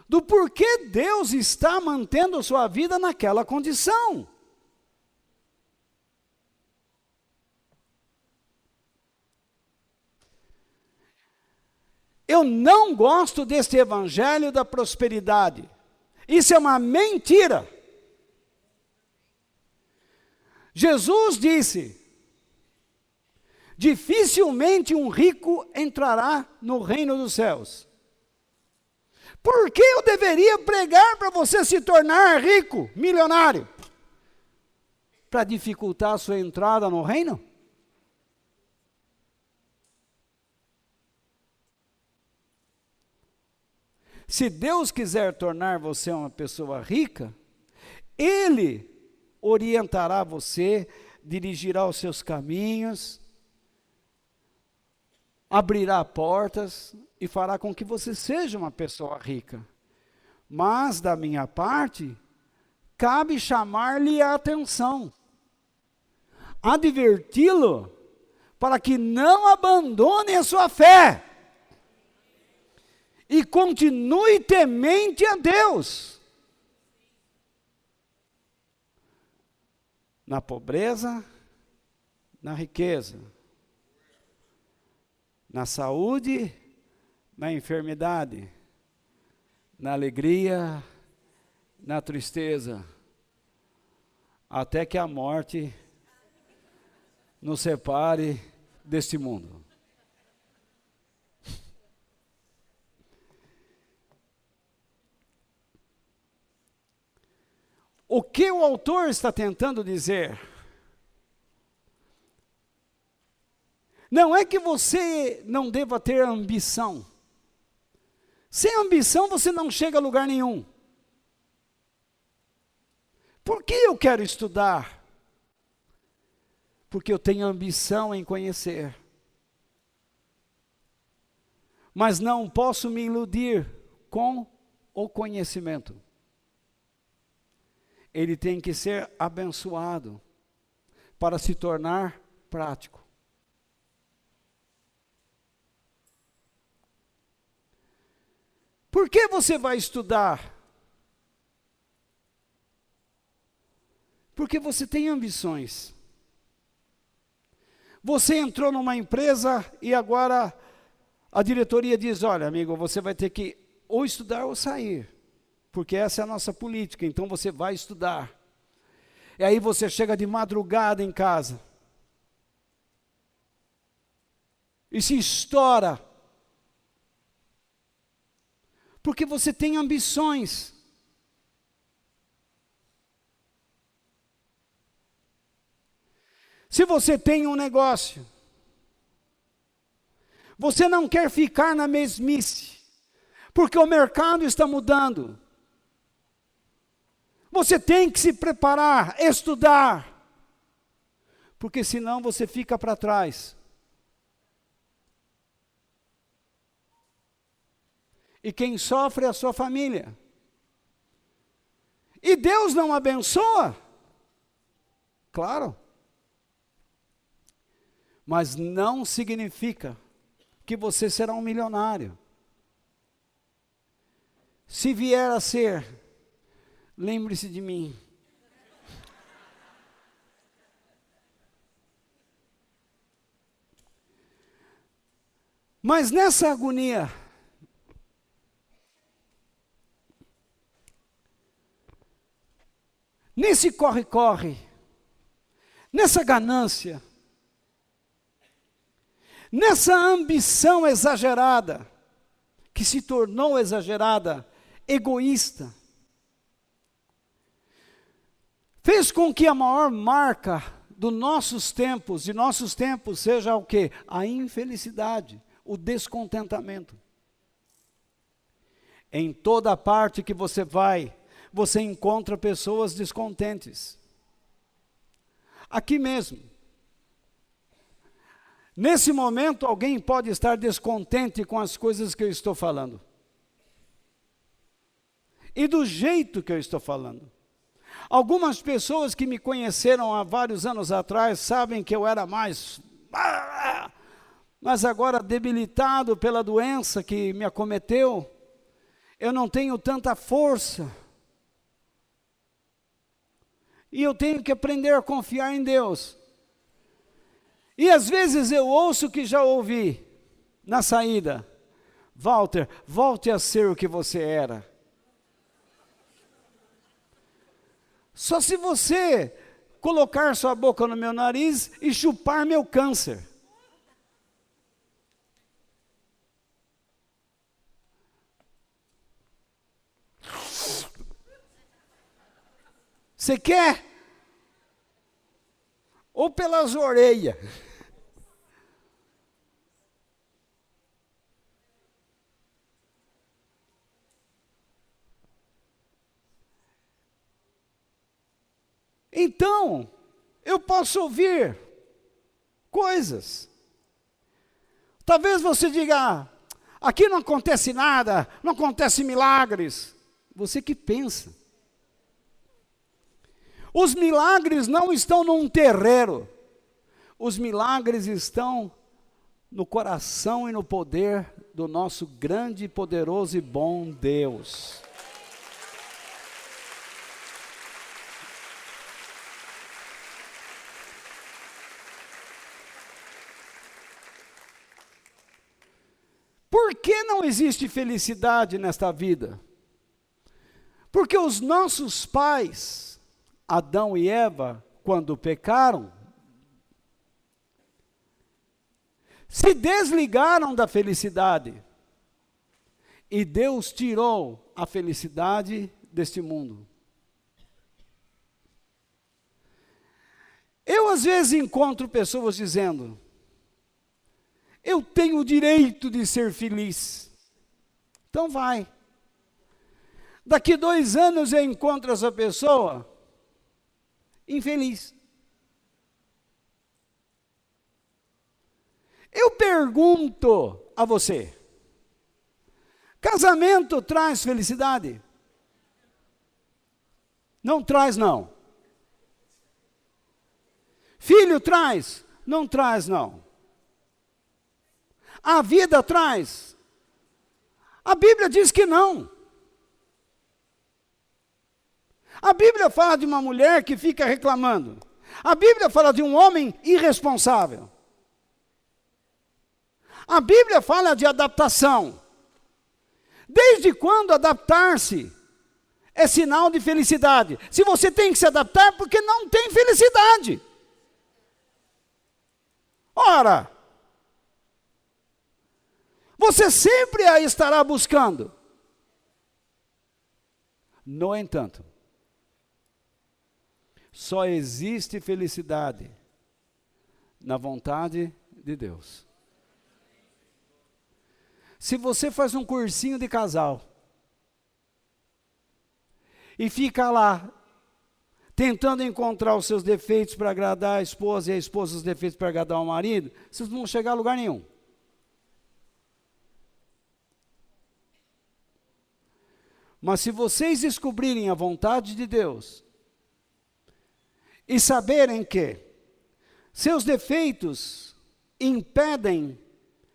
do porquê Deus está mantendo sua vida naquela condição. Eu não gosto deste evangelho da prosperidade. Isso é uma mentira. Jesus disse: dificilmente um rico entrará no reino dos céus. Por que eu deveria pregar para você se tornar rico, milionário? Para dificultar a sua entrada no reino? Se Deus quiser tornar você uma pessoa rica, Ele orientará você, dirigirá os seus caminhos, abrirá portas e fará com que você seja uma pessoa rica. Mas, da minha parte, cabe chamar-lhe a atenção, adverti-lo para que não abandone a sua fé e continue temente a Deus. Na pobreza, na riqueza, na saúde, na enfermidade, na alegria, na tristeza, até que a morte nos separe deste mundo. O que o autor está tentando dizer? Não é que você não deva ter ambição. Sem ambição você não chega a lugar nenhum. Por que eu quero estudar? Porque eu tenho ambição em conhecer. Mas não posso me iludir com o conhecimento. Ele tem que ser abençoado para se tornar prático. Por que você vai estudar? Porque você tem ambições. Você entrou numa empresa e agora a diretoria diz: olha, amigo, você vai ter que ou estudar ou sair. Porque essa é a nossa política, então você vai estudar. E aí você chega de madrugada em casa. E se estoura. Porque você tem ambições. Se você tem um negócio, você não quer ficar na mesmice, porque o mercado está mudando. Você tem que se preparar, estudar, porque senão você fica para trás. E quem sofre é a sua família. E Deus não abençoa? Claro. Mas não significa que você será um milionário. Se vier a ser, lembre-se de mim. Mas nessa agonia, nesse corre-corre, nessa ganância, nessa ambição exagerada, que se tornou exagerada, egoísta, fez com que a maior marca dos nossos tempos, seja o quê? A infelicidade, o descontentamento. Em toda parte que você vai, você encontra pessoas descontentes. Aqui mesmo. Nesse momento, alguém pode estar descontente com as coisas que eu estou falando. E do jeito que eu estou falando. Algumas pessoas que me conheceram há vários anos atrás sabem que eu era mais... Mas agora, debilitado pela doença que me acometeu, eu não tenho tanta força. E eu tenho que aprender a confiar em Deus. E às vezes eu ouço o que já ouvi na saída. Walter, volte a ser o que você era. Só se você colocar sua boca no meu nariz e chupar meu câncer. Você quer? Ou pelas orelhas. Então, eu posso ouvir coisas. Talvez você diga, aqui não acontece nada, não acontece milagres. Você que pensa. Os milagres não estão num terreiro. Os milagres estão no coração e no poder do nosso grande, poderoso e bom Deus. Por que não existe felicidade nesta vida? Porque os nossos pais, Adão e Eva, quando pecaram, se desligaram da felicidade. E Deus tirou a felicidade deste mundo. Eu às vezes encontro pessoas dizendo, eu tenho o direito de ser feliz. Então vai. Daqui 2 anos eu encontro essa pessoa infeliz. Eu pergunto a você, casamento traz felicidade? Não traz, não. Filho traz? Não traz, não. A vida traz? A Bíblia diz que não. A Bíblia fala de uma mulher que fica reclamando. A Bíblia fala de um homem irresponsável. A Bíblia fala de adaptação. Desde quando adaptar-se é sinal de felicidade? Se você tem que se adaptar, é porque não tem felicidade. Ora, você sempre a estará buscando. No entanto, só existe felicidade na vontade de Deus. Se você faz um cursinho de casal e fica lá tentando encontrar os seus defeitos para agradar a esposa e a esposa os defeitos para agradar o marido, vocês não vão chegar a lugar nenhum. Mas se vocês descobrirem a vontade de Deus e saberem que seus defeitos impedem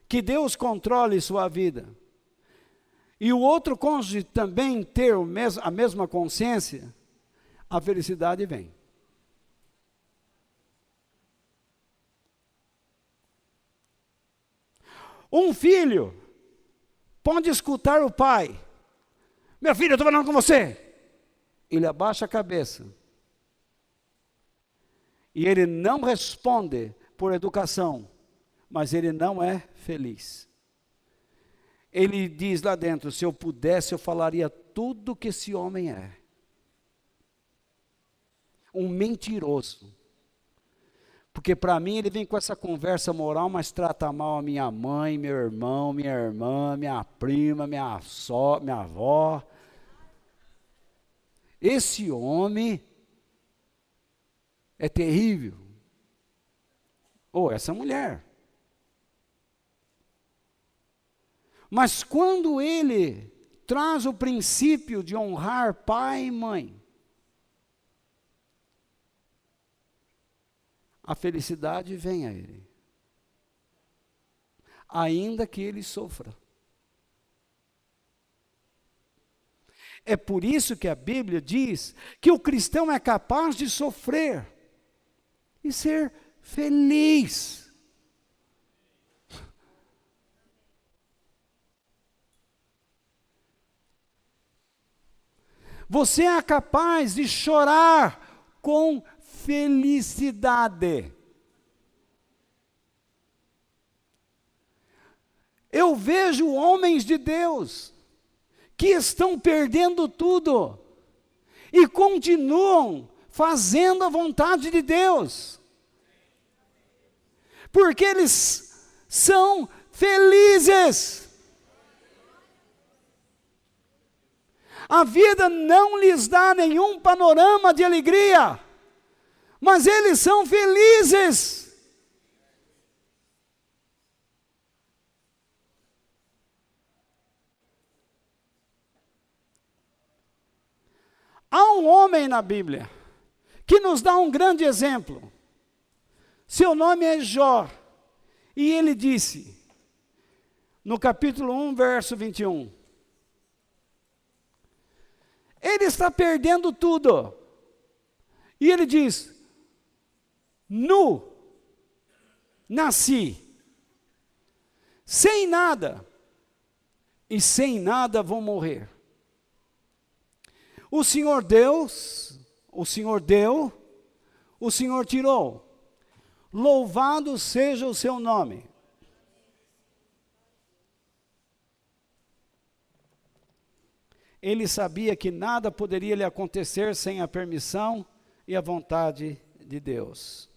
que Deus controle sua vida, e o outro cônjuge também ter a mesma consciência, a felicidade vem. Um filho pode escutar o pai, meu filho, eu estou falando com você. Ele abaixa a cabeça. E ele não responde por educação, mas ele não é feliz. Ele diz lá dentro, se eu pudesse eu falaria tudo que esse homem é. Um mentiroso. Porque para mim ele vem com essa conversa moral, mas trata mal a minha mãe, meu irmão, minha irmã, minha prima, minha avó. Esse homem é terrível. Ou essa mulher. Mas quando ele traz o princípio de honrar pai e mãe, a felicidade vem a ele. Ainda que ele sofra. É por isso que a Bíblia diz que o cristão é capaz de sofrer e ser feliz. Você é capaz de chorar com felicidade. Eu vejo homens de Deus que estão perdendo tudo e continuam fazendo a vontade de Deus, porque eles são felizes. A vida não lhes dá nenhum panorama de alegria, mas eles são felizes. Há um homem na Bíblia que nos dá um grande exemplo. Seu nome é Jó. E ele disse, no capítulo 1, verso 21, ele está perdendo tudo. E ele diz, nu, nasci, sem nada, e sem nada vou morrer. O Senhor Deus, o Senhor deu, o Senhor tirou. Louvado seja o seu nome. Ele sabia que nada poderia lhe acontecer sem a permissão e a vontade de Deus.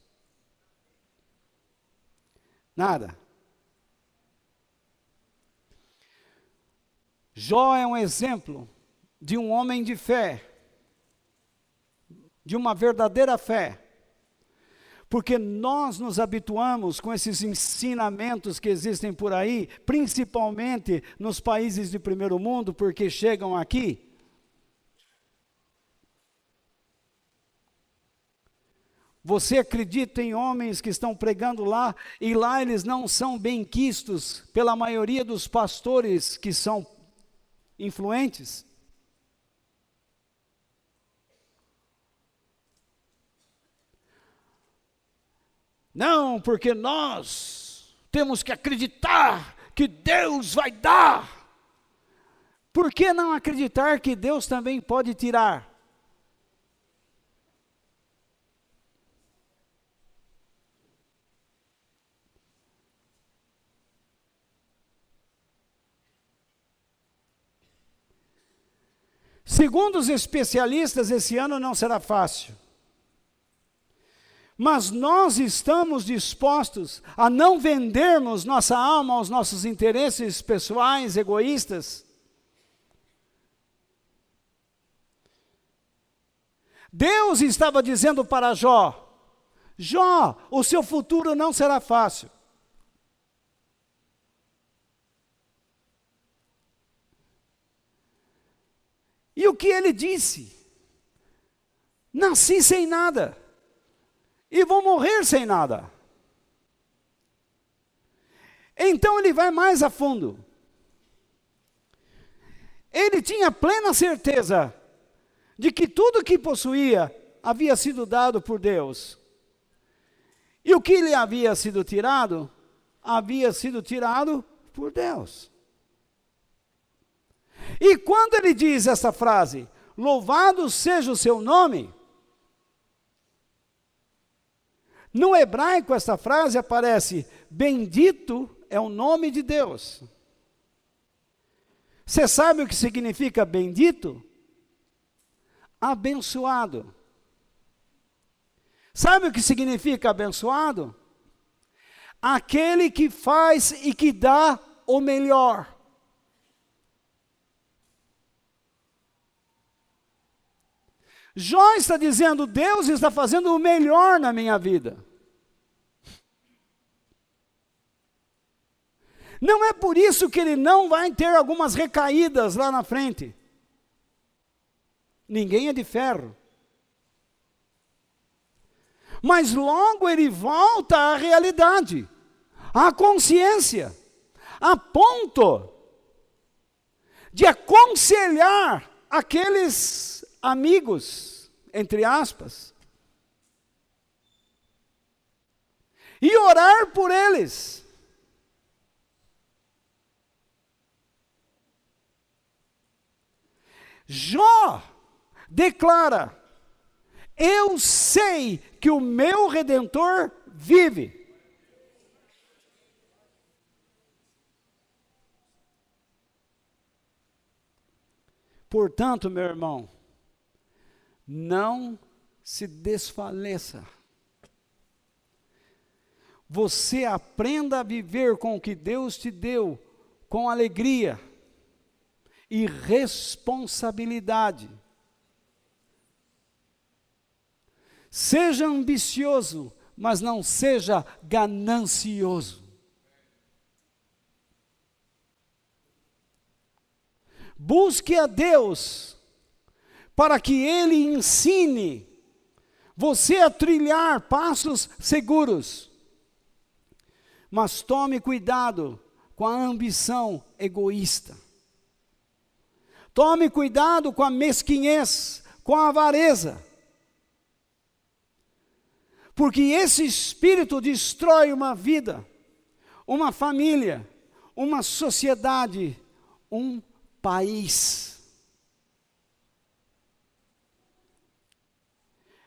Nada. Jó é um exemplo de um homem de fé, de uma verdadeira fé, porque nós nos habituamos com esses ensinamentos que existem por aí, principalmente nos países de primeiro mundo, porque chegam aqui. Você acredita em homens que estão pregando lá, e lá eles não são bem quistos pela maioria dos pastores que são influentes? Não, porque nós temos que acreditar que Deus vai dar. Por que não acreditar que Deus também pode tirar? Segundo os especialistas, esse ano não será fácil. Mas nós estamos dispostos a não vendermos nossa alma aos nossos interesses pessoais, egoístas. Deus estava dizendo para Jó, Jó, o seu futuro não será fácil. E o que ele disse? Nasci sem nada. E vou morrer sem nada. Então ele vai mais a fundo. Ele tinha plena certeza de que tudo que possuía havia sido dado por Deus. E o que lhe havia sido tirado por Deus. E quando ele diz essa frase, louvado seja o seu nome, no hebraico, essa frase aparece, bendito é o nome de Deus. Você sabe o que significa bendito? Abençoado. Sabe o que significa abençoado? Aquele que faz e que dá o melhor. Jó está dizendo, Deus está fazendo o melhor na minha vida. Não é por isso que ele não vai ter algumas recaídas lá na frente. Ninguém é de ferro. Mas logo ele volta à realidade, à consciência, a ponto de aconselhar aqueles amigos, entre aspas, e orar por eles. Jó declara: eu sei que o meu Redentor vive. Portanto, meu irmão, não se desfaleça. Você aprenda a viver com o que Deus te deu, com alegria e responsabilidade. Seja ambicioso, mas não seja ganancioso. Busque a Deus para que Ele ensine você a trilhar passos seguros. Mas tome cuidado com a ambição egoísta. Tome cuidado com a mesquinhez, com a avareza. Porque esse espírito destrói uma vida, uma família, uma sociedade, um país.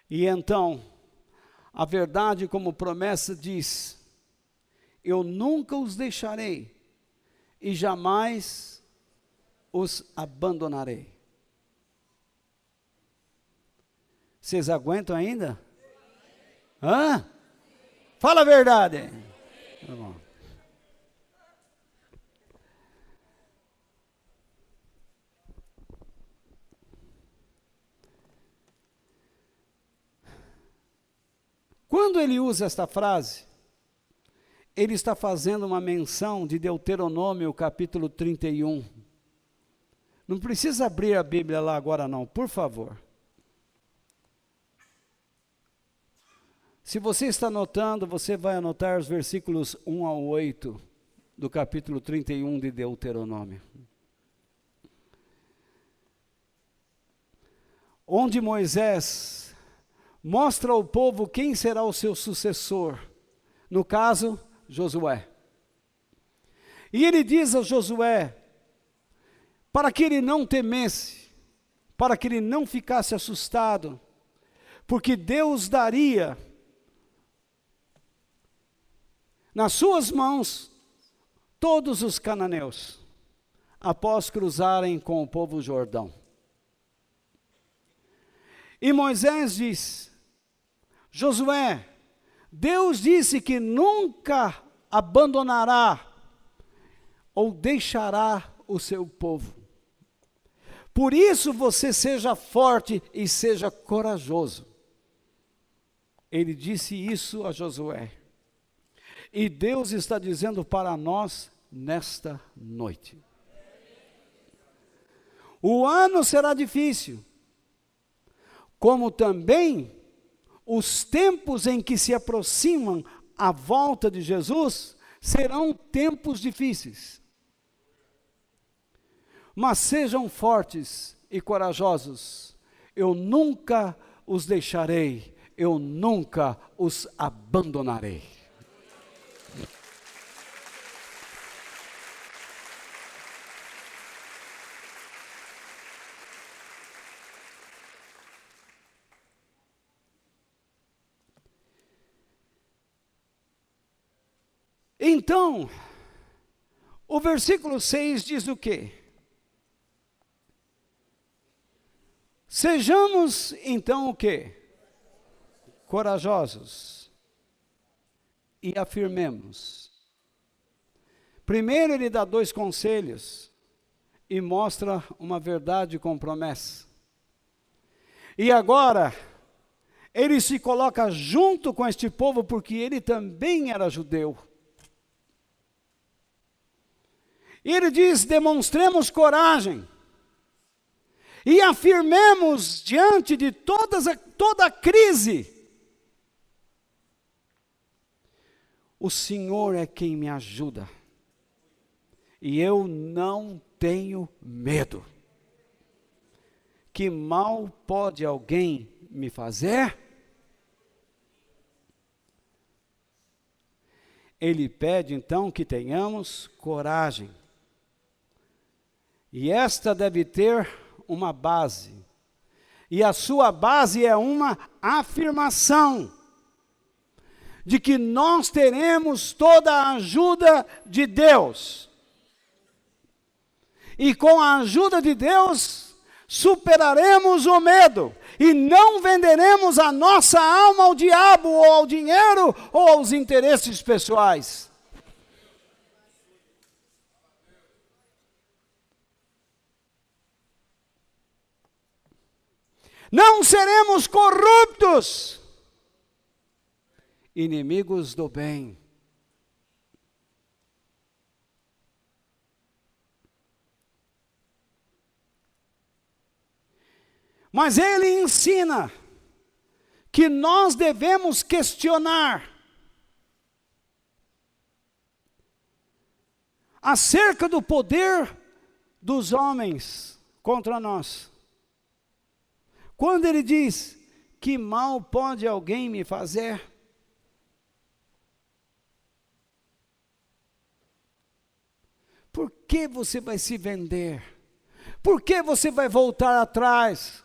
E então, a verdade como promessa diz: eu nunca os deixarei e jamais os abandonarei. Vocês aguentam ainda? Hã? Fala a verdade. Tá bom. Quando ele usa esta frase, ele está fazendo uma menção de Deuteronômio capítulo 31. Não precisa abrir a Bíblia lá agora não, por favor. Se você está anotando, você vai anotar os versículos 1 ao 8 do capítulo 31 de Deuteronômio. Onde Moisés mostra ao povo quem será o seu sucessor. No caso, Josué. E ele diz a Josué, para que ele não temesse, para que ele não ficasse assustado, porque Deus daria nas suas mãos todos os cananeus, após cruzarem com o povo Jordão. E Moisés diz: Josué, Deus disse que nunca abandonará ou deixará o seu povo. Por isso você seja forte e seja corajoso. Ele disse isso a Josué. E Deus está dizendo para nós nesta noite. O ano será difícil, como também os tempos em que se aproximam a volta de Jesus serão tempos difíceis. Mas sejam fortes e corajosos. Eu nunca os deixarei, eu nunca os abandonarei. Então, o versículo 6 diz o quê? Sejamos então o quê? Corajosos e afirmemos. Primeiro ele dá 2 conselhos e mostra uma verdade com promessa. E agora, ele se coloca junto com este povo porque ele também era judeu. E ele diz: demonstremos coragem e afirmemos diante de toda a crise: o Senhor é quem me ajuda, e eu não tenho medo. que mal pode alguém me fazer? Ele pede então que tenhamos coragem. E esta deve ter uma base. E a sua base é uma afirmação de que nós teremos toda a ajuda de Deus. E com a ajuda de Deus, superaremos o medo. E não venderemos a nossa alma ao diabo, ou ao dinheiro, ou aos interesses pessoais. Não seremos corruptos, inimigos do bem. Mas ele ensina que nós devemos questionar acerca do poder dos homens contra nós. Quando ele diz, que mal pode alguém me fazer? Por que você vai se vender? Por que você vai voltar atrás?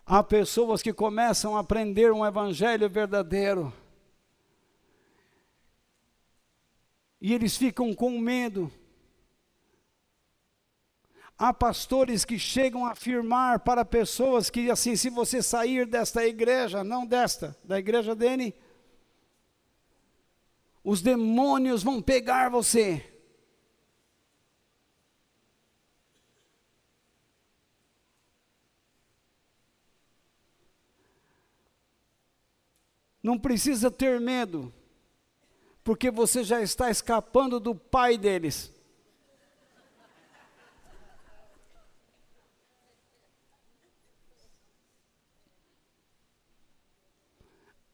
Há pessoas que começam a aprender um evangelho verdadeiro. E eles ficam com medo. Há pastores que chegam a afirmar para pessoas que, assim, se você sair desta igreja, não desta, da igreja dele, os demônios vão pegar você. Não precisa ter medo, porque você já está escapando do pai deles.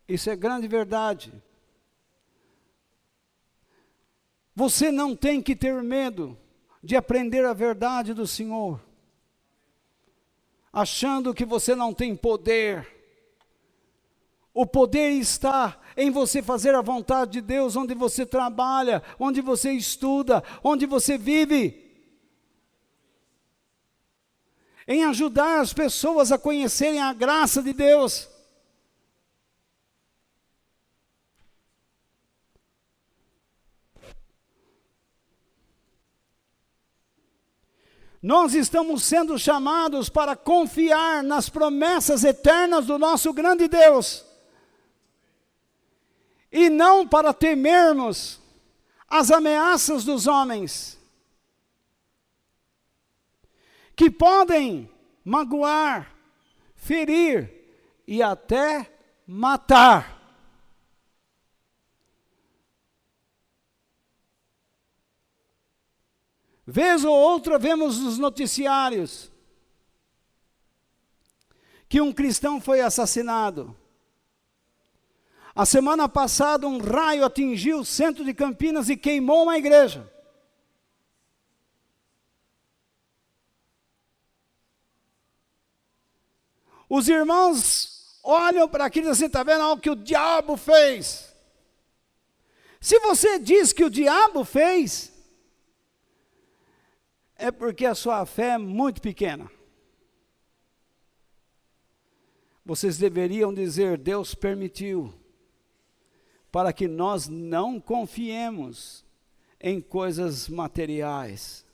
Isso é grande verdade. Você não tem que ter medo de aprender a verdade do Senhor, achando que você não tem poder. O poder está em você fazer a vontade de Deus, onde você trabalha, onde você estuda, onde você vive. Em ajudar as pessoas a conhecerem a graça de Deus. Nós estamos sendo chamados para confiar nas promessas eternas do nosso grande Deus. E não para temermos as ameaças dos homens, que podem magoar, ferir e até matar. Vez ou outra vemos nos noticiários que um cristão foi assassinado. A semana passada um raio atingiu o centro de Campinas e queimou uma igreja. Os irmãos olham para aquilo e dizem, está vendo o que o diabo fez? Se você diz que o diabo fez, é porque a sua fé é muito pequena. Vocês deveriam dizer, Deus permitiu, para que nós não confiemos em coisas materiais,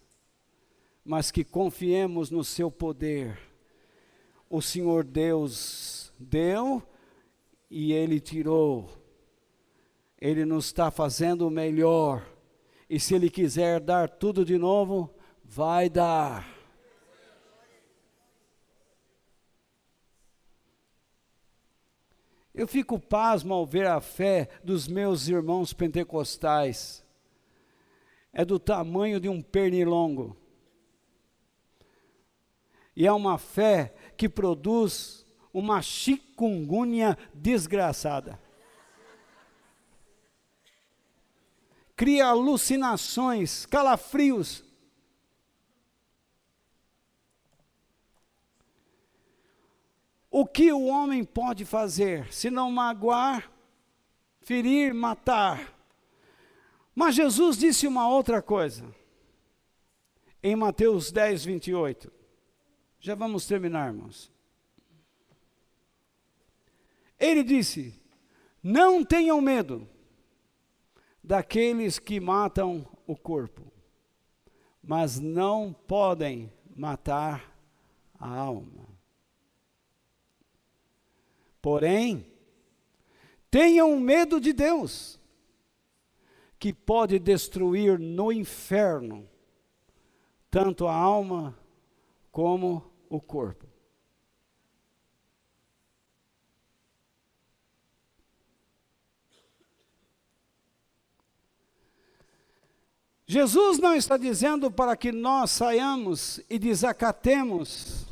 mas que confiemos no seu poder. O Senhor Deus deu e Ele tirou. Ele nos está fazendo o melhor. E se Ele quiser dar tudo de novo, vai dar. Eu fico pasmo ao ver a fé dos meus irmãos pentecostais. É do tamanho de um pernilongo. E é uma fé que produz uma chikungunya desgraçada. Cria alucinações, calafrios. que o homem pode fazer, se não magoar, ferir, matar? Mas Jesus disse uma outra coisa, em Mateus 10, 28. Já vamos terminar, irmãos. Ele disse: não tenham medo daqueles que matam o corpo, mas não podem matar a alma. Porém, tenham medo de Deus, que pode destruir no inferno tanto a alma como o corpo. Jesus não está dizendo para que nós saiamos e desacatemos,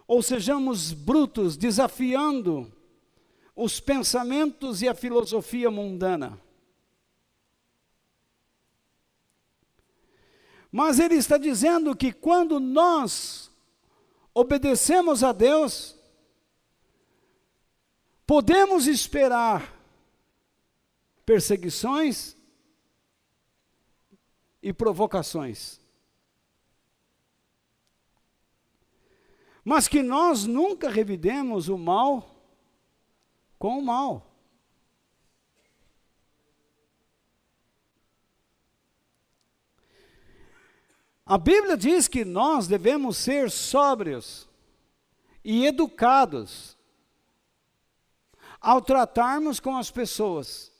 ou sejamos brutos, desafiando os pensamentos e a filosofia mundana. Mas ele está dizendo que quando nós obedecemos a Deus, podemos esperar perseguições e provocações. Mas que nós nunca revidemos o mal com o mal. A Bíblia diz que nós devemos ser sóbrios e educados ao tratarmos com as pessoas.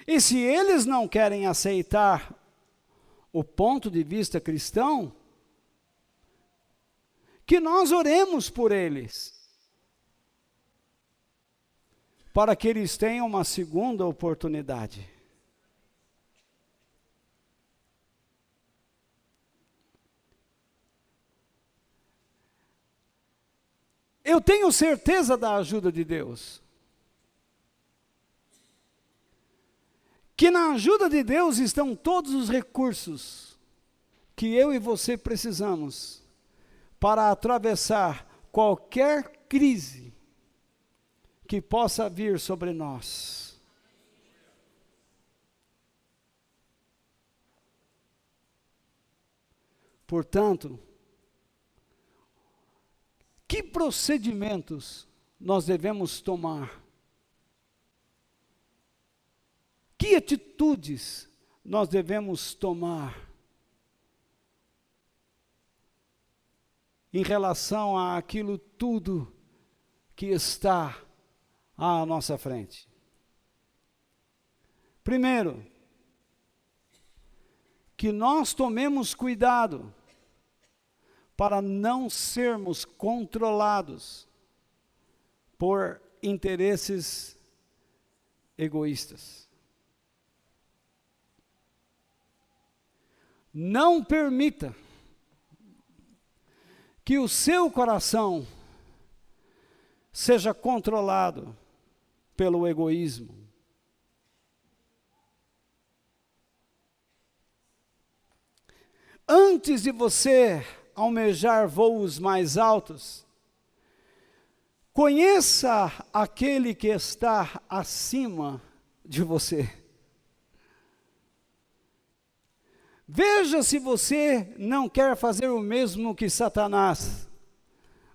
E se eles não querem aceitar o ponto de vista cristão, que nós oremos por eles, para que eles tenham uma segunda oportunidade. Eu tenho certeza da ajuda de Deus. Que na ajuda de Deus estão todos os recursos que eu e você precisamos para atravessar qualquer crise que possa vir sobre nós. Portanto, que procedimentos nós devemos tomar? Que atitudes nós devemos tomar em relação àquilo tudo que está à nossa frente? Primeiro, que nós tomemos cuidado para não sermos controlados por interesses egoístas. Não permita que o seu coração seja controlado pelo egoísmo. Antes de você almejar voos mais altos, conheça aquele que está acima de você. Veja se você não quer fazer o mesmo que Satanás,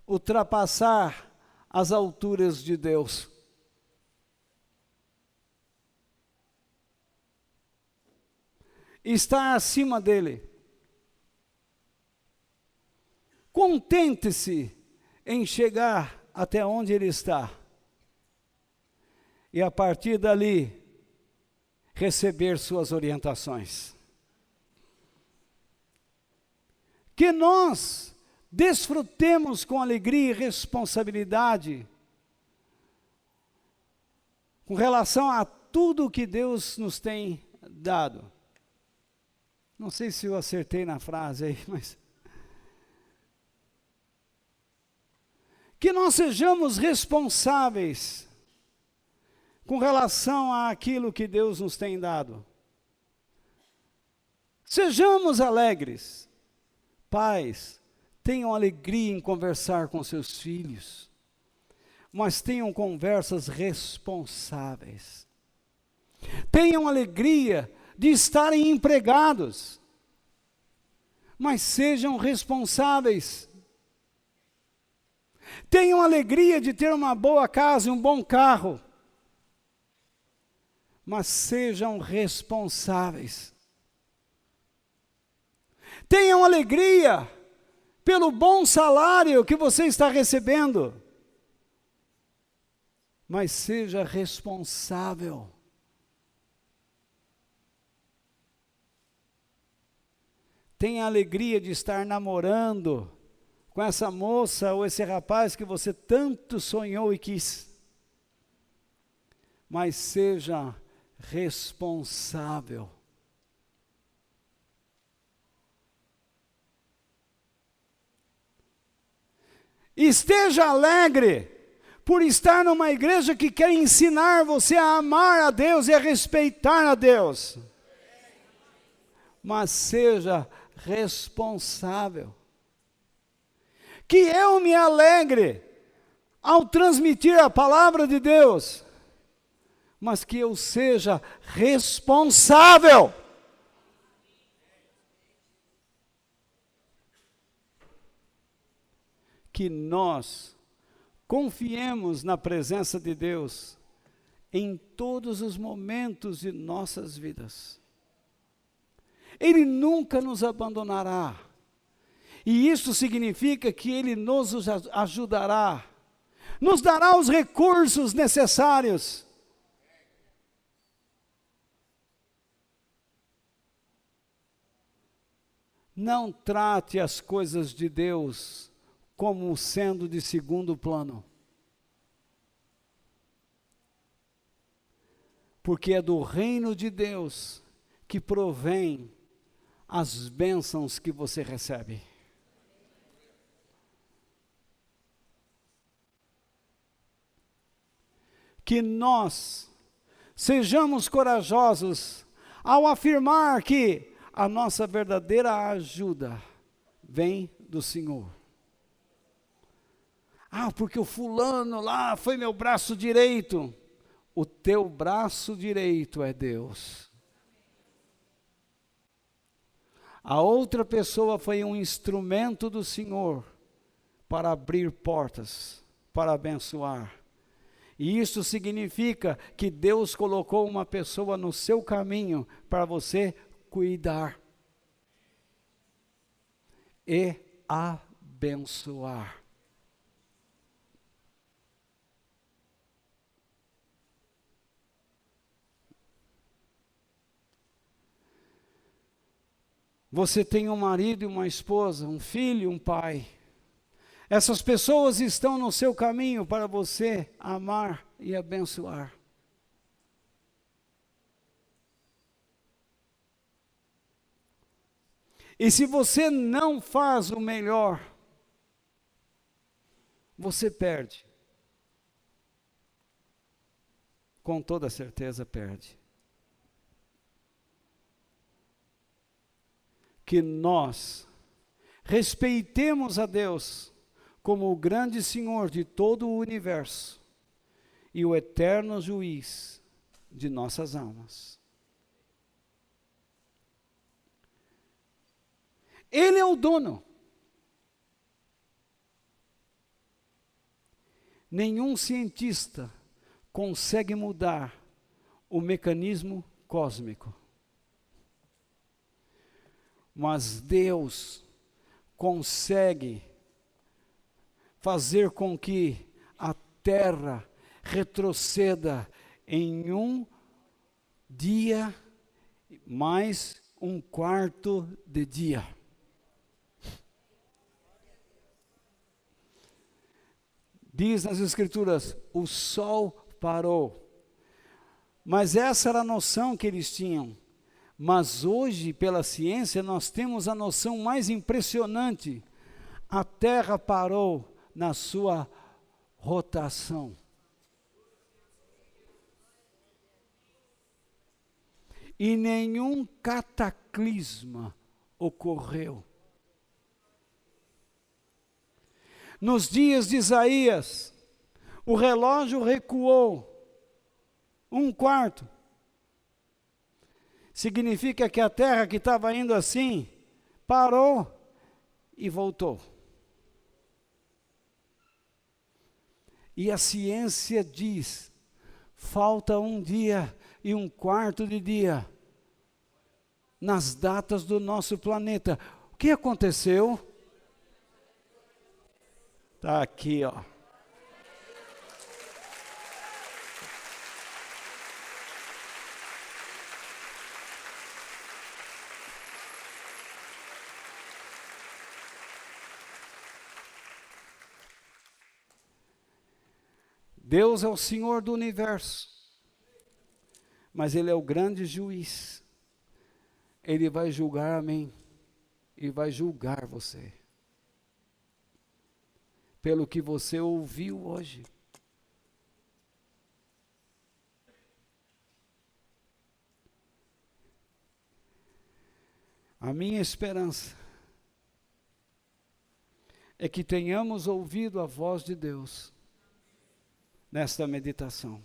ultrapassar as alturas de Deus. Estar acima dele. Contente-se em chegar até onde ele está. E a partir dali, receber suas orientações. Que nós desfrutemos com alegria e responsabilidade com relação a tudo que Deus nos tem dado. Não sei se eu acertei na frase aí, mas... Que nós sejamos responsáveis com relação àquilo que Deus nos tem dado. Sejamos alegres, pais, Tenham alegria em conversar com seus filhos, mas tenham conversas responsáveis. Tenham alegria de estarem empregados, mas sejam responsáveis. Tenham alegria de ter uma boa casa e um bom carro, mas sejam responsáveis. Tenham alegria pelo bom salário que você está recebendo, mas seja responsável. Tenha alegria de estar namorando com essa moça ou esse rapaz que você tanto sonhou e quis, mas seja responsável. Esteja alegre por estar numa igreja que quer ensinar você a amar a Deus e a respeitar a Deus, mas seja responsável. Que eu me alegre ao transmitir a palavra de Deus, mas que eu seja responsável. Que nós confiemos na presença de Deus em todos os momentos de nossas vidas. Ele nunca nos abandonará. E isso significa que Ele nos ajudará, nos dará os recursos necessários. Não trate as coisas de Deus como sendo de segundo plano. Porque é do reino de Deus que provém as bênçãos que você recebe. Que nós sejamos corajosos ao afirmar que a nossa verdadeira ajuda vem do Senhor. Ah, porque o fulano lá foi meu braço direito. O teu braço direito é Deus. A outra pessoa foi um instrumento do Senhor para abrir portas, para abençoar. E isso significa que Deus colocou uma pessoa no seu caminho para você cuidar e abençoar. Você tem um marido e uma esposa, um filho e um pai. Essas pessoas estão no seu caminho para você amar e abençoar. E se você não faz o melhor, você perde. Com toda certeza perde. Que nós respeitemos a Deus como o grande Senhor de todo o universo e o eterno juiz de nossas almas. Ele é o dono. Nenhum cientista consegue mudar o mecanismo cósmico. Mas Deus consegue fazer com que a Terra retroceda em um dia mais um quarto de dia. Diz nas Escrituras, o sol parou. Mas essa era a noção que eles tinham. Mas hoje, pela ciência, nós temos a noção mais impressionante. A Terra parou na sua rotação. E nenhum cataclisma ocorreu. Nos dias de Isaías, o relógio recuou 1/4. Significa que a terra que estava indo assim, parou e voltou. E a ciência diz, falta 1 dia e 1/4 de dia nas datas do nosso planeta. O que aconteceu? Está aqui, ó. Deus é o Senhor do universo, mas Ele é o grande juiz. Ele vai julgar a mim e vai julgar você pelo que você ouviu hoje. A minha esperança é que tenhamos ouvido a voz de Deus nesta meditação.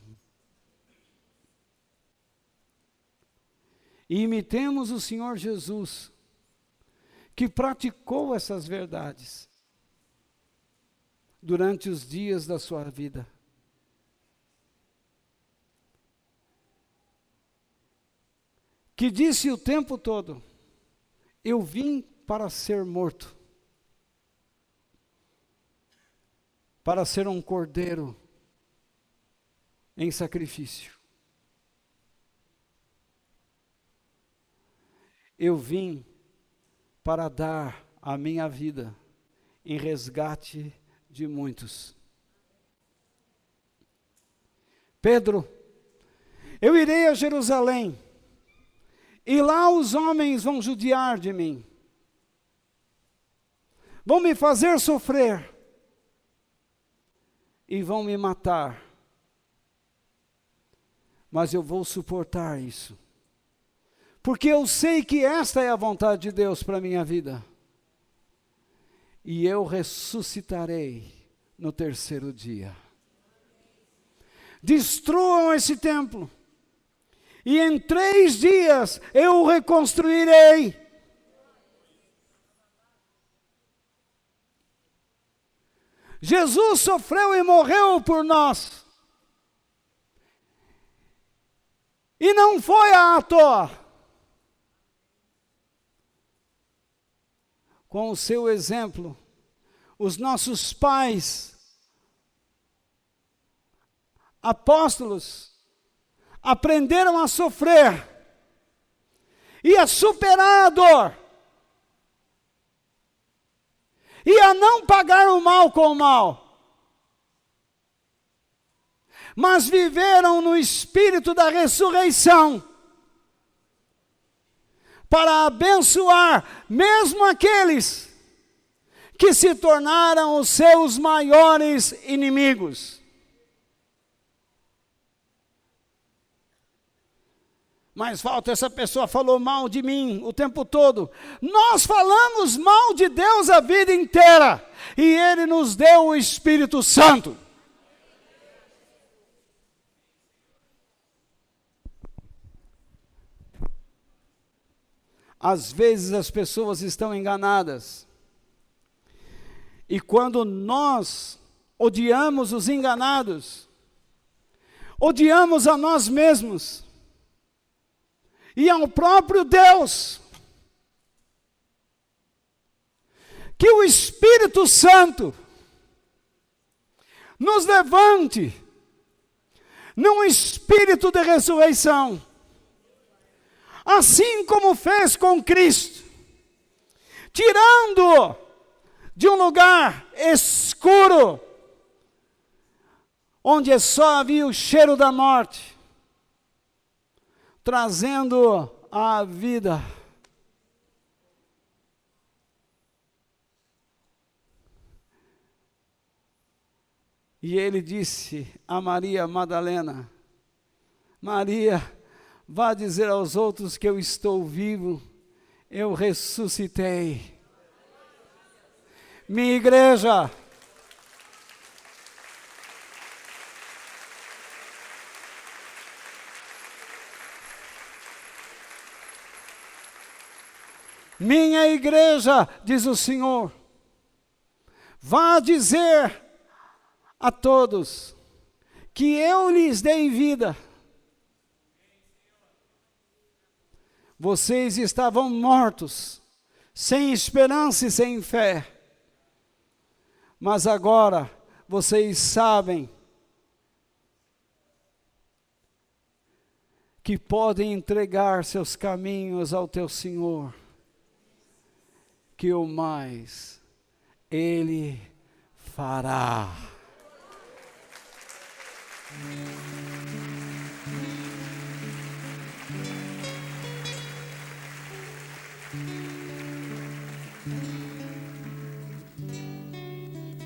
E imitemos o Senhor Jesus, que praticou essas verdades durante os dias da sua vida. Que disse o tempo todo: eu vim para ser morto, para ser um cordeiro em sacrifício. Eu vim para dar a minha vida em resgate de muitos. Pedro, eu irei a Jerusalém, e lá os homens vão judiar de mim, vão me fazer sofrer, e vão me matar. Mas eu vou suportar isso, porque eu sei que esta é a vontade de Deus para a minha vida. E eu ressuscitarei no 3º dia. Destruam esse templo, e em 3 dias eu o reconstruirei. Jesus sofreu e morreu por nós. E não foi à toa. Com o seu exemplo, os nossos pais, apóstolos, aprenderam a sofrer e a superar a dor e a não pagar o mal com o mal, mas viveram no espírito da ressurreição para abençoar mesmo aqueles que se tornaram os seus maiores inimigos. Mas falta, essa pessoa falou mal de mim o tempo todo. Nós falamos mal de Deus a vida inteira, e Ele nos deu o Espírito Santo. Às vezes as pessoas estão enganadas, e quando nós odiamos os enganados, odiamos a nós mesmos e ao próprio Deus. Que o Espírito Santo nos levante num espírito de ressurreição, assim como fez com Cristo, tirando-o de um lugar escuro, onde só havia o cheiro da morte, trazendo a vida. E ele disse a Maria Madalena: Maria, vá dizer aos outros que eu estou vivo, eu ressuscitei. Minha igreja, Minha igreja, diz o Senhor, vá dizer a todos que eu lhes dei vida. Vocês estavam mortos, sem esperança e sem fé. Mas agora vocês sabem que podem entregar seus caminhos ao teu Senhor, que o mais Ele fará.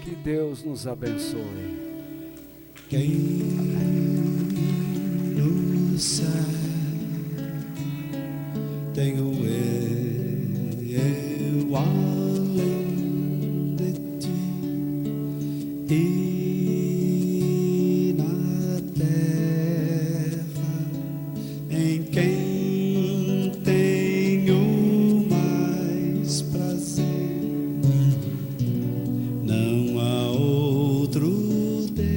Que Deus nos abençoe. Quem no céu tenho eu além de ti, e na terra em quem tenho mais prazer. Não há outro Deus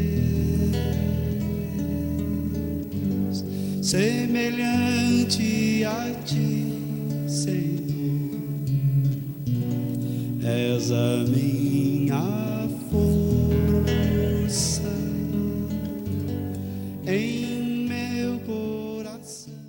semelhante a ti, Senhor. És a minha força em meu coração.